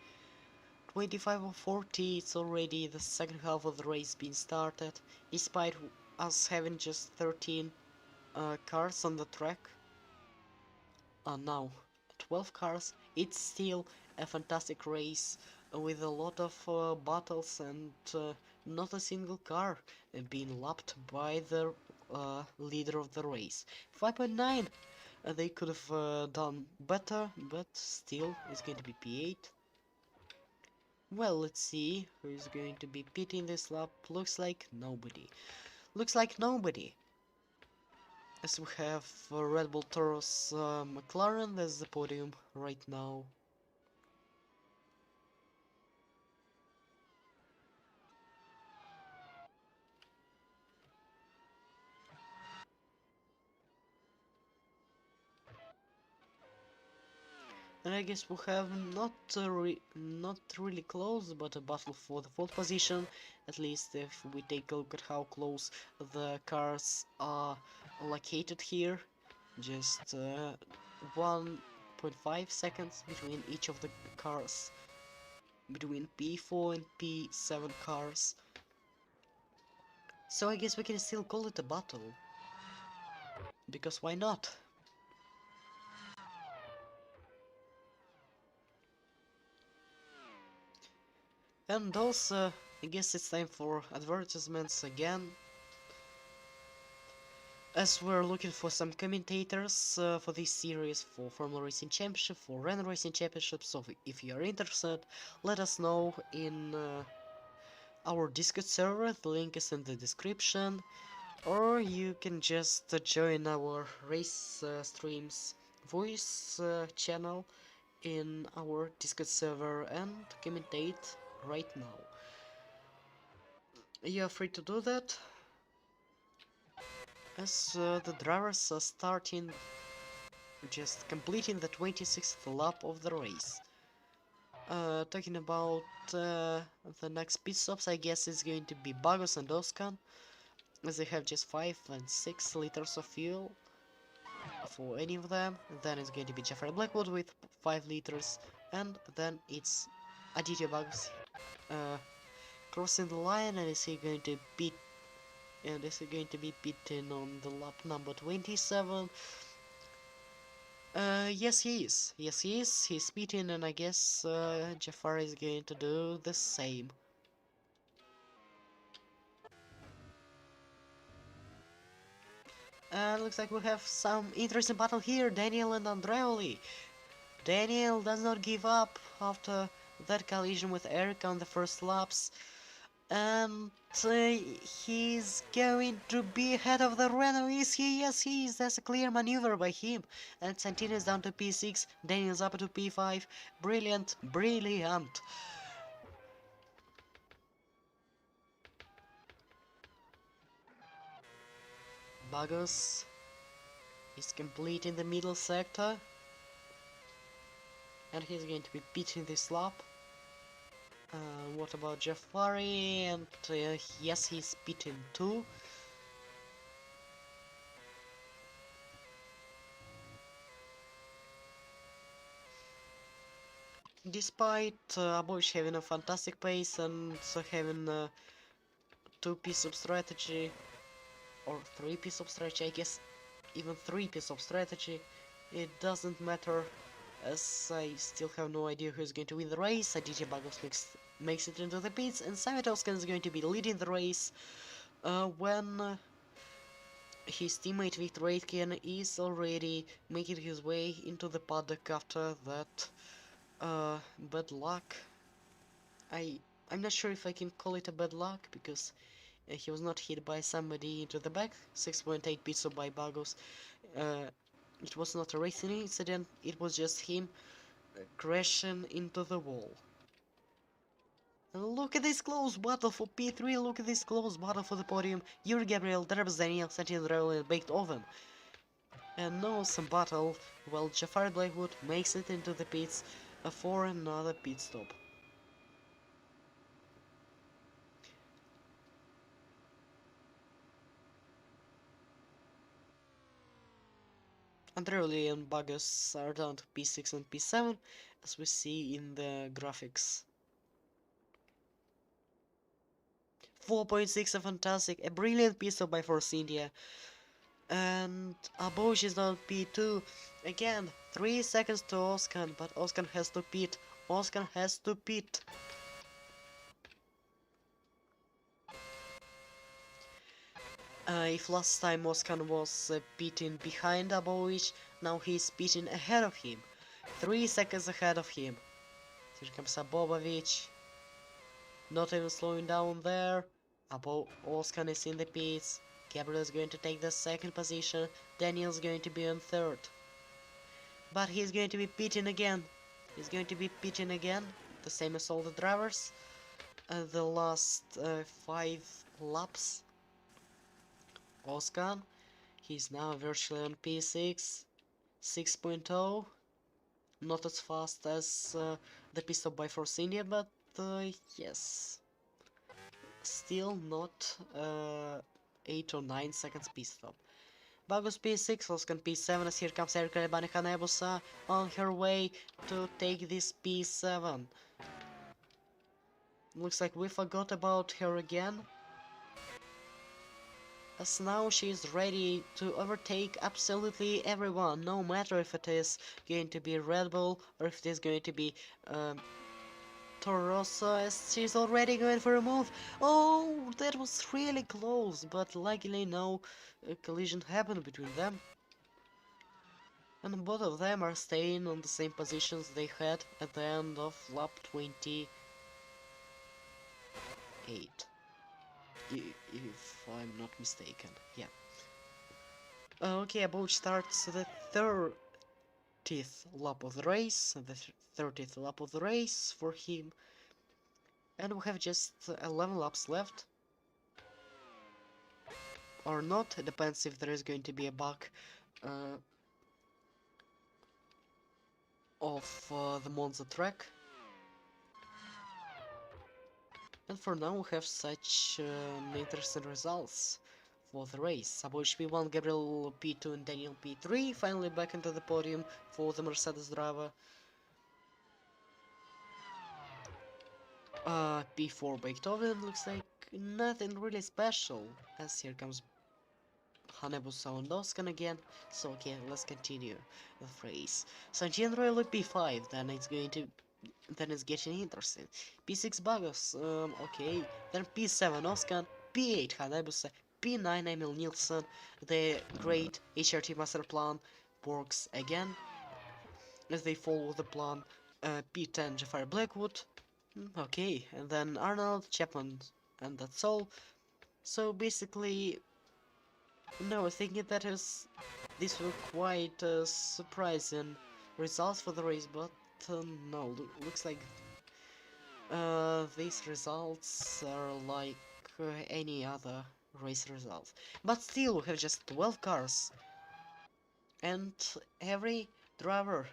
25 of 40, it's already the second half of the race being started, despite us having just 13 cars on the track. Now 12 cars. It's still a fantastic race with a lot of battles and not a single car being lapped by the leader of the race. 5.9. They could have done better, but still it's going to be P8. Well, let's see who's going to be pitting this lap. Looks like nobody. As we have Red Bull Taurus McLaren as the podium right now. And I guess we have not really close, but a battle for the fourth position. At least if we take a look at how close the cars are located here, just 1.5 seconds between each of the cars, between P4 and P7 cars. So I guess we can still call it a battle, because why not? And also, I guess it's time for advertisements again. As we're looking for some commentators for this series, for Formula Racing Championship, for Renault Racing Championship, so if you are interested, let us know in our Discord server, the link is in the description, or you can just join our race streams voice channel in our Discord server and commentate right now. You are free to do that, as the drivers are starting, just completing the 26th lap of the race. Talking about the next pit stops, I guess it's going to be Bagos and Oskan, as they have just 5 and 6 liters of fuel for any of them. Then it's going to be Jeffrey Blackwood with 5 liters, and then it's Aditya Bagos crossing the line, and is he going to pit? And is he going to be pitting on the lap number 27? Yes he is. Yes he is. He's beaten, and I guess Jafar is going to do the same. Looks like we have some interesting battle here, Daniel and Andreoli. Daniel does not give up after that collision with Eric on the first laps, and he's going to be ahead of the Renault. Is he? Yes, he is. That's a clear maneuver by him. And Santino is down to P6, Daniel's up to P5. Brilliant, brilliant. Bagos is completing the middle sector, and he's going to be beating this lap. What about Jafari? And yes, he's beaten too. Despite Aboish having a fantastic pace and having two-piece of strategy, or three-piece of strategy, I guess even three-piece of strategy, it doesn't matter, as I still have no idea who's going to win the race. DJ Bagos makes it into the pits, and Sametowskan is going to be leading the race when his teammate Victor Aitken is already making his way into the paddock after that bad luck. I'm not sure if I can call it a bad luck, because he was not hit by somebody into the back. 6.8 pizza by Bagos. Uh, it was not a racing incident, it was just him crashing into the wall. And look at this close battle for P3, look at this close battle for the podium. Yuri Gabriel, Derbs Daniel, Santin Raul and Baked Oven. And no awesome battle, while Jafar Blackwood makes it into the pits for another pit stop. Andreoli and Bagus are down to P6 and P7, as we see in the graphics. 4.6, a fantastic, a brilliant piece by Force India. And Abosh is on P2. Again, 3 seconds to Oskan, but Oskan has to pit. Oskan has to pit. If last time Oskan was pitting behind Abovic, now he's pitting ahead of him. 3 seconds ahead of him. Here comes Abobovic. Not even slowing down there. Oskan is in the pits. Gabriel is going to take the second position. Daniel's going to be on third. But he's going to be pitting again. He's going to be pitting again. The same as all the drivers. The last 5 laps. Oskan. He's now virtually on P6. 6.0. Not as fast as the pit stop by Force India, but yes. Still not 8 or 9 seconds pit stop. Bagus P6, Oskan P7, as here comes Erika Lebani Hanebusa on her way to take this P7. Looks like we forgot about her again, as now she is ready to overtake absolutely everyone, no matter if it is going to be Red Bull or if it is going to be Torosso, as she's already going for a move. Oh, that was really close, but luckily no collision happened between them. And both of them are staying on the same positions they had at the end of lap 28. If I'm not mistaken, yeah. Okay, Aboch starts the 30th lap of the race, the 30th lap of the race for him. And we have just 11 laps left. Or not, it depends if there is going to be a bug of the Monza track. And for now we have such interesting results for the race. Aboich P1, Gabriel P2 and Daniel P3 finally back into the podium for the Mercedes driver. P4 Beethoven looks like nothing really special, as here comes Hanebusa on Doskan again. So okay, let's continue the race. So generally b5, then it's getting interesting. b6 Bagos, okay, then p7 Oskan, p8 Hanebusa, p9 Emil Nilsson. The great HRT master plan works again as they follow the plan. p10 Jafar Blackwood, okay, and then Arnold Chapman, and that's all. So basically, no, I think these were quite surprising results for the race, but no, looks like these results are like any other race results. But still, we have just 12 cars, and every driver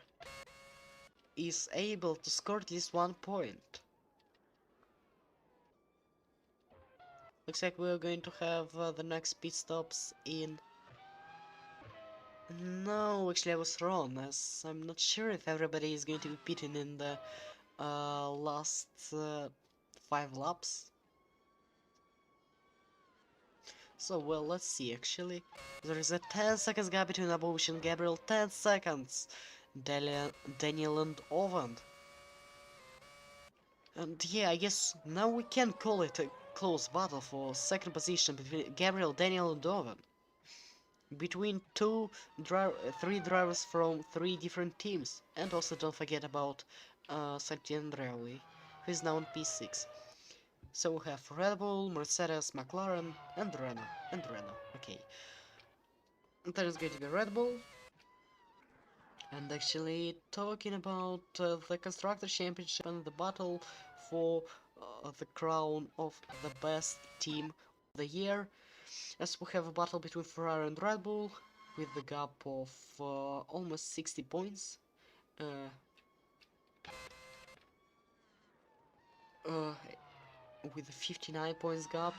is able to score at least 1 point. Looks like we're going to have the next pit stops in... No, actually I was wrong, as I'm not sure if everybody is going to be pitting in the last 5 laps. So, well, let's see, actually. There is a 10 seconds gap between Abush and Gabriel, 10 seconds! Daniel and Owen. And yeah, I guess now we can call it a close battle for second position between Gabriel, Daniel and Owen. Between three drivers from 3 different teams. And also don't forget about Santiandreoli, who is now on P6. So we have Red Bull, Mercedes, McLaren, and Renault. Okay. That is going to be Red Bull. And actually, talking about the Constructor Championship and the battle for the crown of the best team of the year, as we have a battle between Ferrari and Red Bull, with the gap of almost 60 points. With a 59 points gap.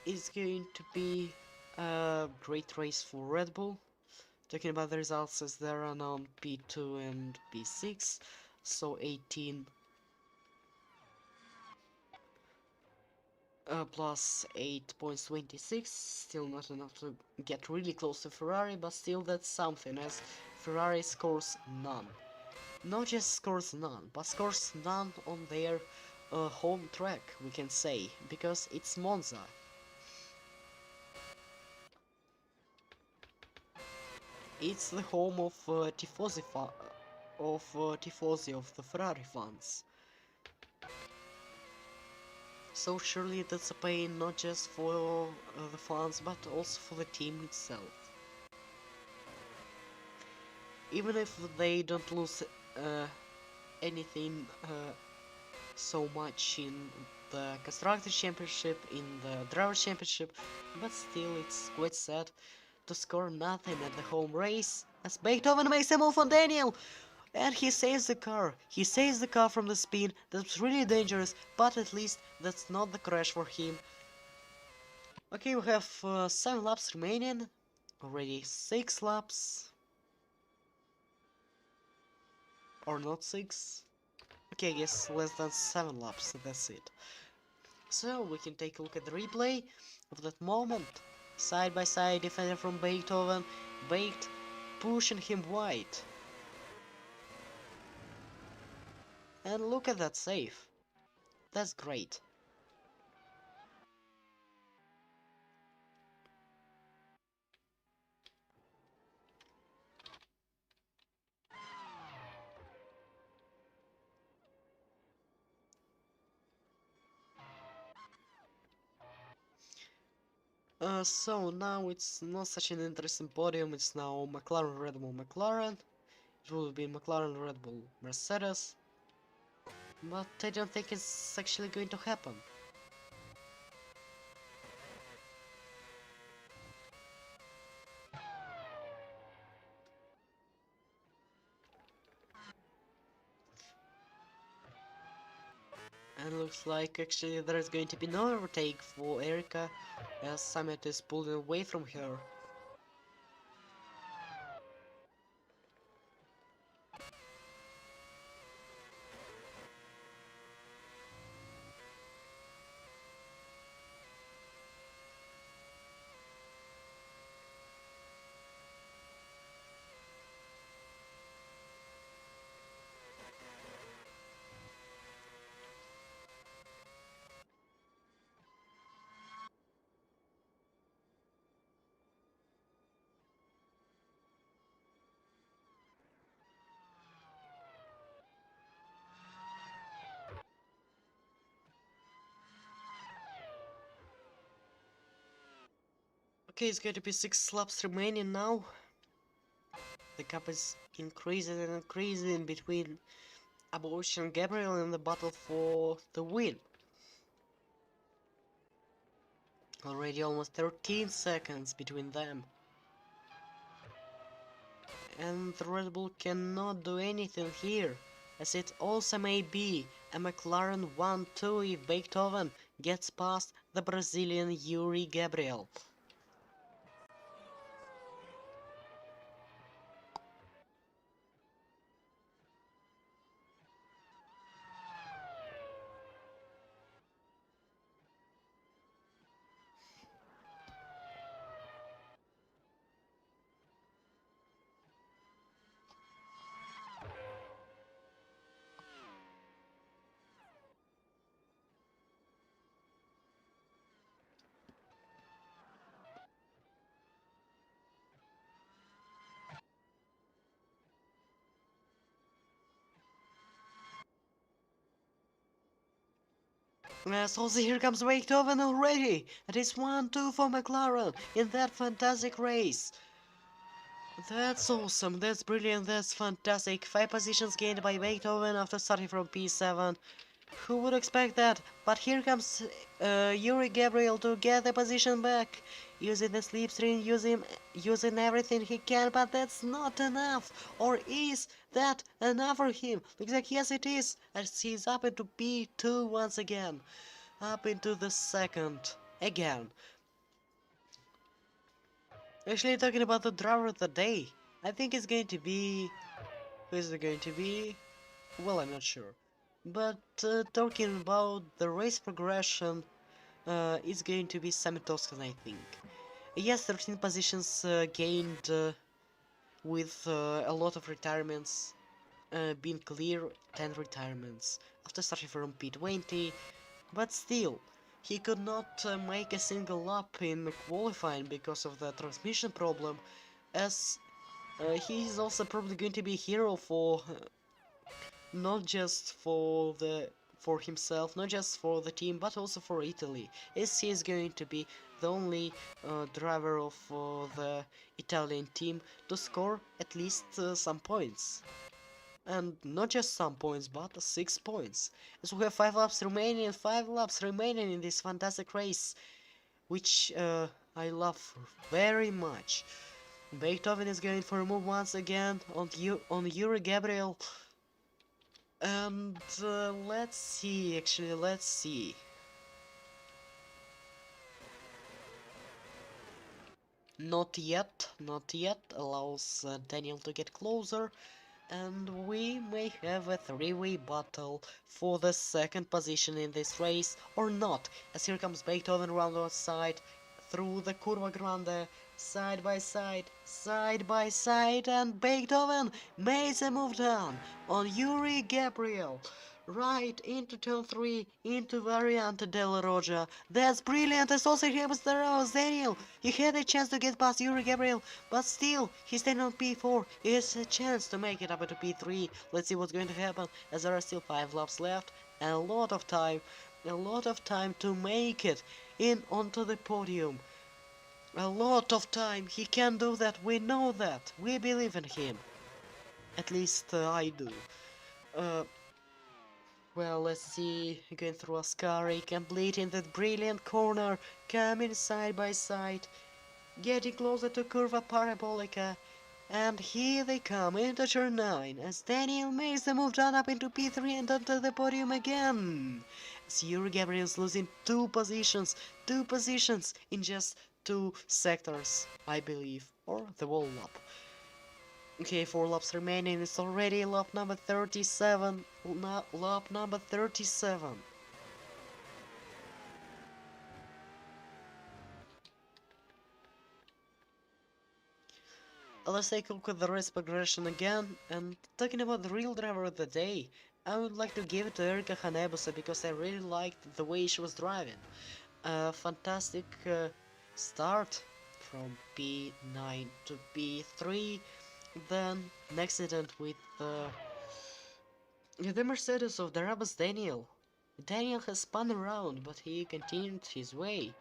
It's going to be a great race for Red Bull. Talking about the results, as they're on P2 and P6, so 18 plus 8.26, still not enough to get really close to Ferrari, but still that's something, as Ferrari scores none. Not just scores none, but scores none on their home track, we can say, because it's Monza. It's the home of Tifosi of the Ferrari fans. So surely that's a pain not just for the fans, but also for the team itself. Even if they don't lose anything so much in the Constructors Championship, in the Drivers Championship, but still it's quite sad to score nothing at the home race, as Beethoven makes a move on Daniel! And he saves the car. He saves the car from the spin. That's really dangerous, but at least that's not the crash for him. Okay, we have 7 laps remaining. Already 6 laps. Or not 6. Okay, I guess less than 7 laps, that's it. So, we can take a look at the replay of that moment. Side by side, defender from Beethoven. Baked, pushing him wide. And look at that save. That's great. So now it's not such an interesting podium, it's now McLaren, Red Bull, McLaren. It will be McLaren, Red Bull, Mercedes. But I don't think it's actually going to happen. And looks like actually there is going to be no overtake for Erika, as Summit is pulling away from her. Okay, it's going to be 6 laps remaining now. The gap is increasing and increasing between Abosh and Gabriel in the battle for the win. Already almost 13 seconds between them. And the Red Bull cannot do anything here, as it also may be a McLaren 1-2 if Beethoven gets past the Brazilian Yuri Gabriel. So here comes Beethoven already! It is 1-2 for McLaren in that fantastic race. That's awesome, that's brilliant, that's fantastic. 5 positions gained by Beethoven after starting from P7. Who would expect that? But here comes Yuri Gabriel to get the position back. Using the slipstream, using everything he can, but that's not enough. Or is that enough for him? Looks like yes it is, as he's up into P2 once again. Up into the second. Again. Actually, talking about the driver of the day, I think it's going to be... Who is it going to be? Well, I'm not sure. But talking about the race progression, it's going to be Sammy Toscan, I think. Yes, 13 positions gained with a lot of retirements being clear, 10 retirements after starting from P20, but still, he could not make a single lap in qualifying because of the transmission problem, as he is also probably going to be a hero for not just for himself, not just for the team, but also for Italy, as he is going to be the only driver of the Italian team to score at least some points. And not just some points, but 6 points. As we have 5 laps remaining, 5 laps remaining in this fantastic race, which I love very much. Beethoven is going for a move once again on Yuri Gabriel. And let's see, actually, let's see. Not yet, allows Daniel to get closer, and we may have a 3-way battle for the second position in this race, or not, as here comes Beethoven around the side, through the Curva Grande, side by side, and Beethoven makes a move down on Yuri Gabriel. Right into turn 3, into Variante Della Roja. That's brilliant, as also happens the Rose Daniel. He had a chance to get past Yuri Gabriel, but still, he's standing on P4. He has a chance to make it up into P3. Let's see what's going to happen, as there are still 5 laps left, and a lot of time to make it in onto the podium. A lot of time, he can do that, we know that, we believe in him. At least I do. Well, let's see, going through Ascari, completing that brilliant corner, coming side by side, getting closer to Curva Parabolica, and here they come into turn 9, as Daniel makes the move down up into P3 and onto the podium again. As Yuri Gabriel's losing 2 positions in just 2 sectors, I believe, or the whole lap. Okay, 4 laps remaining, it's already lap number 37, lap number 37. Let's take a look at the race progression again, and talking about the real driver of the day, I would like to give it to Erika Hanebusa because I really liked the way she was driving. A fantastic start from P9 to P3, then an accident with the Mercedes of Darabas Daniel. Daniel has spun around, but he continued his way.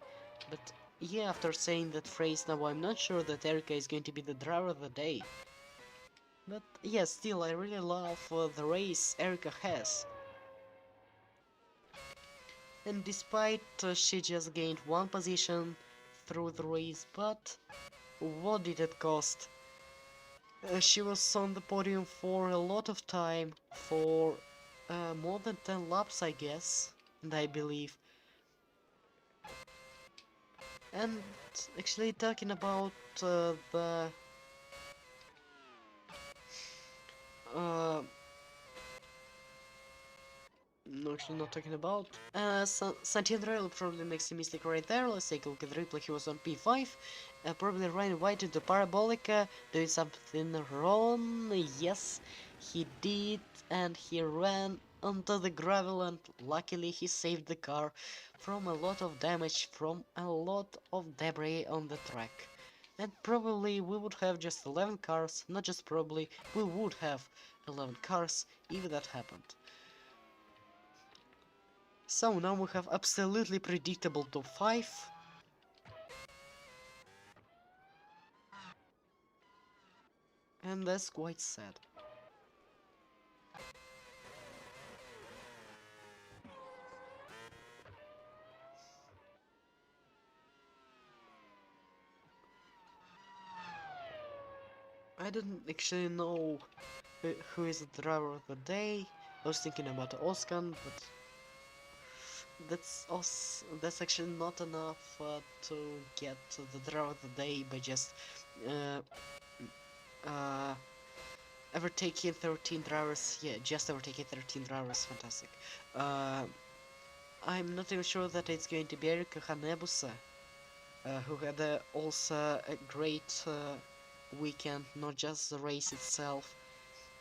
But Yeah, after saying that phrase now, I'm not sure that Erica is going to be the driver of the day. But yeah, still, I really love the race Erica has. And despite she just gained one position through the race, but what did it cost? She was on the podium for a lot of time, for more than 10 laps, I guess, and I believe. And actually, talking about the uh, no, actually not talking about. Santiago probably makes a mistake right there. Let's take a look at the replay. He was on P5. Probably ran wide into Parabolica, doing something wrong. Yes, he did, and he ran onto the gravel, and luckily he saved the car from a lot of damage, from a lot of debris on the track. And probably we would have just 11 cars, not just probably, we would have 11 cars if that happened. So now we have absolutely predictable top 5. And that's quite sad. I didn't actually know who is the driver of the day. I was thinking about Oskan, but that's actually not enough to get the driver of the day by just uh, uh, overtaking 13 drivers. Yeah, just overtaking 13 drivers. Fantastic. Uh, I'm not even sure that it's going to be Erika Hanebusa, who had also a great weekend, not just the race itself.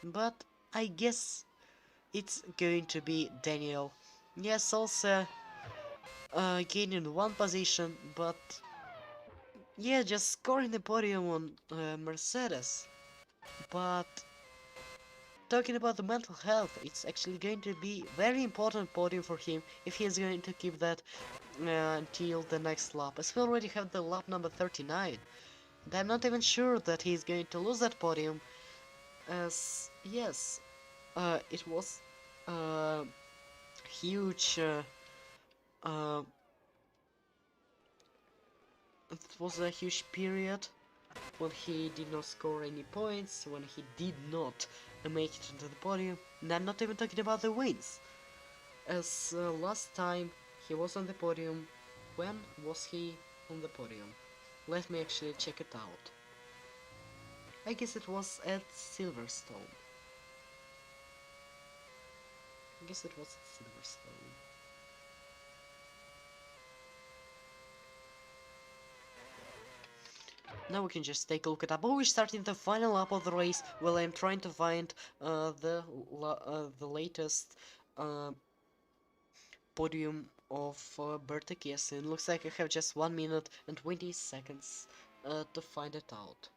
But I guess it's going to be Daniel. Yes, also gaining one position, but yeah, just scoring the podium on Mercedes. But talking about the mental health, it's actually going to be very important podium for him if he is going to keep that until the next lap. As we already have the lap number 39, and I'm not even sure that he's going to lose that podium, as yes, it was a huge uh, it was a huge period when he did not score any points, when he did not make it into the podium, and I'm not even talking about the wins. As last time he was on the podium, when was he on the podium? Let me actually check it out. I guess it was at Silverstone. I guess it was at Silverstone. Now we can just take a look at that. But we're starting the final lap of the race while I'm trying to find the latest podium of Berta Kiesen. Looks like I have just 1 minute and 20 seconds to find it out.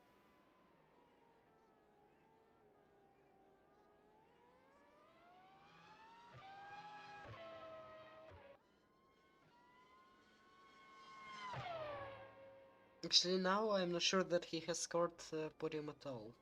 Actually, now I'm not sure that he has scored the podium at all.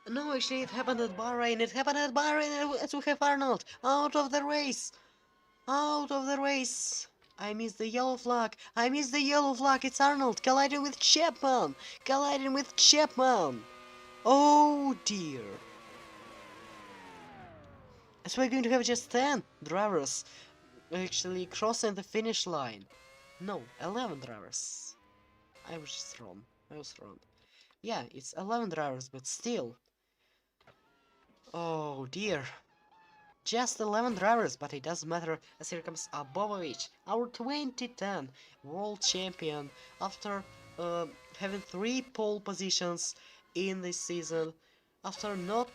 No, actually, it happened at Bahrain. It happened at Bahrain as we have Arnold out of the race. Out of the race. I missed the yellow flag. I missed the yellow flag. It's Arnold colliding with Chapman. Colliding with Chapman. Oh dear. So we're going to have just 10 drivers actually crossing the finish line. No, 11 drivers. I was just wrong. I was wrong. Yeah, it's 11 drivers, but still. Oh dear. Just 11 drivers, but it doesn't matter as here comes Abovovich, our 2010 world champion, after having 3 pole positions in this season, after not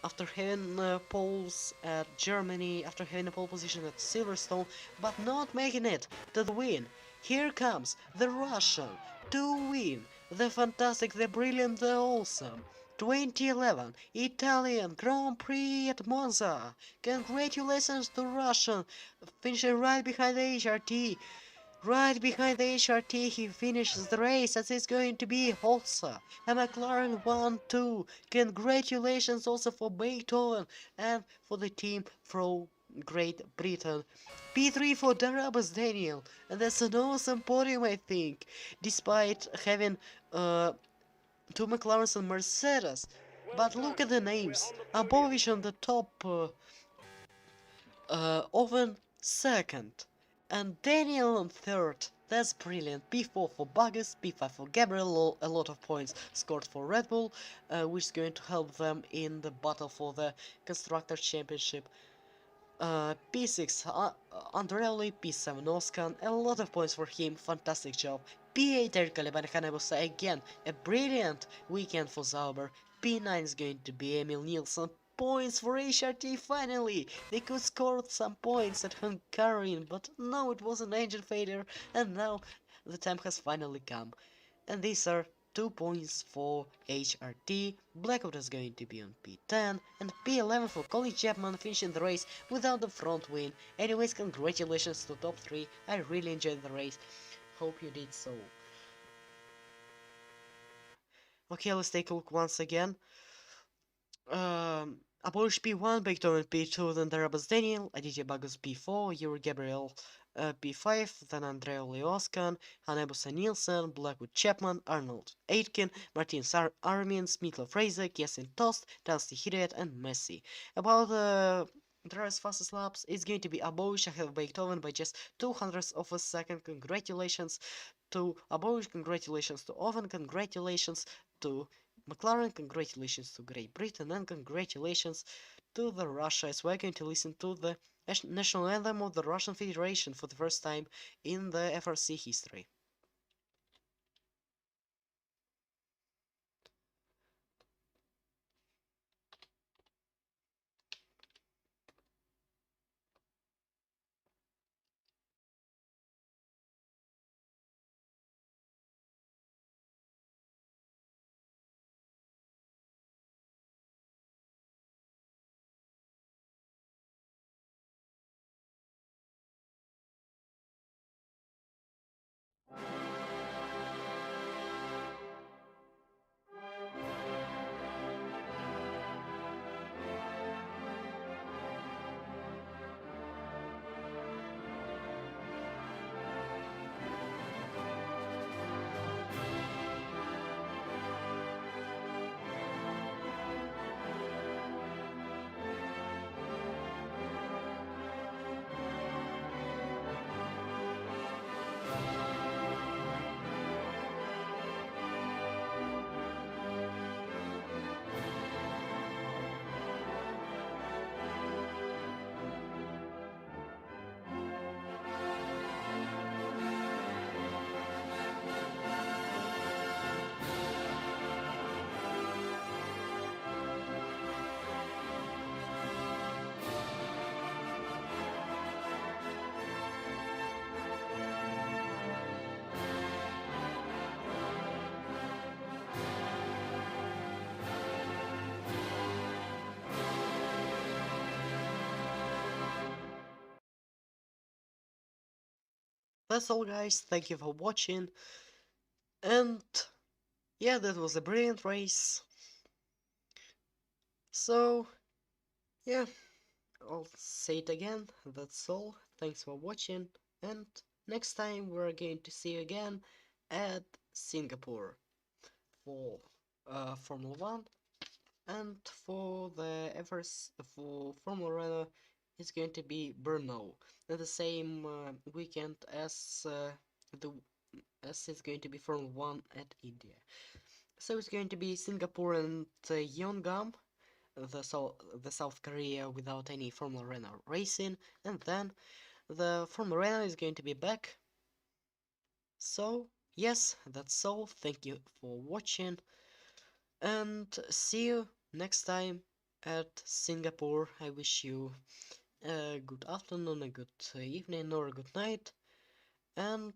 after having poles at Germany, after having a pole position at Silverstone, but not making it to the win. Here comes the Russian to win the fantastic, the brilliant, the awesome 2011 Italian Grand Prix at Monza. Congratulations to Russian, finishing right behind the HRT. Right behind the HRT, he finishes the race as it's going to be Holzer. And McLaren 1-2. Congratulations also for Beethoven and for the team from Great Britain. P3 for Darabas Daniel, and that's an awesome podium, I think, despite having two McLarens and Mercedes. But look at the names. Abovich on the top, Owen second, and Daniel on third. That's brilliant. P4 for Buggers, P5 for Gabriel, a lot of points scored for Red Bull, which is going to help them in the battle for the Constructor Championship. P6 Andreoli, P7 Oskan, a lot of points for him, fantastic job. P8 Erkale Hanebusa, again, a brilliant weekend for Zauber. P9 is going to be Emil Nielsen, points for HRT finally! They could score some points at Hungarian, but no, it was an engine failure, and now the time has finally come. And these are 2 points for HRT, Blackout is going to be on P10, and P11 for Colin Chapman finishing the race without the front win. Anyways, congratulations to top 3, I really enjoyed the race, hope you did so. Okay, let's take a look once again. Abolish P1, Beethoven P2, then Darabas Daniel, Aditya Bagus P4, Yuri Gabriel P5, then Andrea Leoskan, Hanebusa Nielsen, Blackwood Chapman, Arnold Aitken, Martin Armin, Smitla Fraser, Yasin Tost, Dusty Hidet, and Messi. About the drivers' fastest laps, it's going to be Abolish ahead of Beethoven by just 200ths of a second. Congratulations to Abolish, congratulations to Oven, congratulations to McLaren, congratulations to Great Britain, and congratulations to the Russia, as we're going to listen to the national anthem of the Russian Federation for the first time in the FRC history. That's all, guys, thank you for watching, and yeah, that was a brilliant race. So, yeah, I'll say it again, that's all, thanks for watching, and next time we're going to see you again at Singapore for Formula 1, and for the FRC, for Formula Renault, it's going to be Brno, at the same weekend the as it's going to be Formula 1 at India. So it's going to be Singapore and Yeongam, the South Korea without any Formula Renault racing, and then the Formula Renault is going to be back. So yes, that's all. Thank you for watching, and see you next time at Singapore. I wish you a good afternoon, a good evening, or a good night, and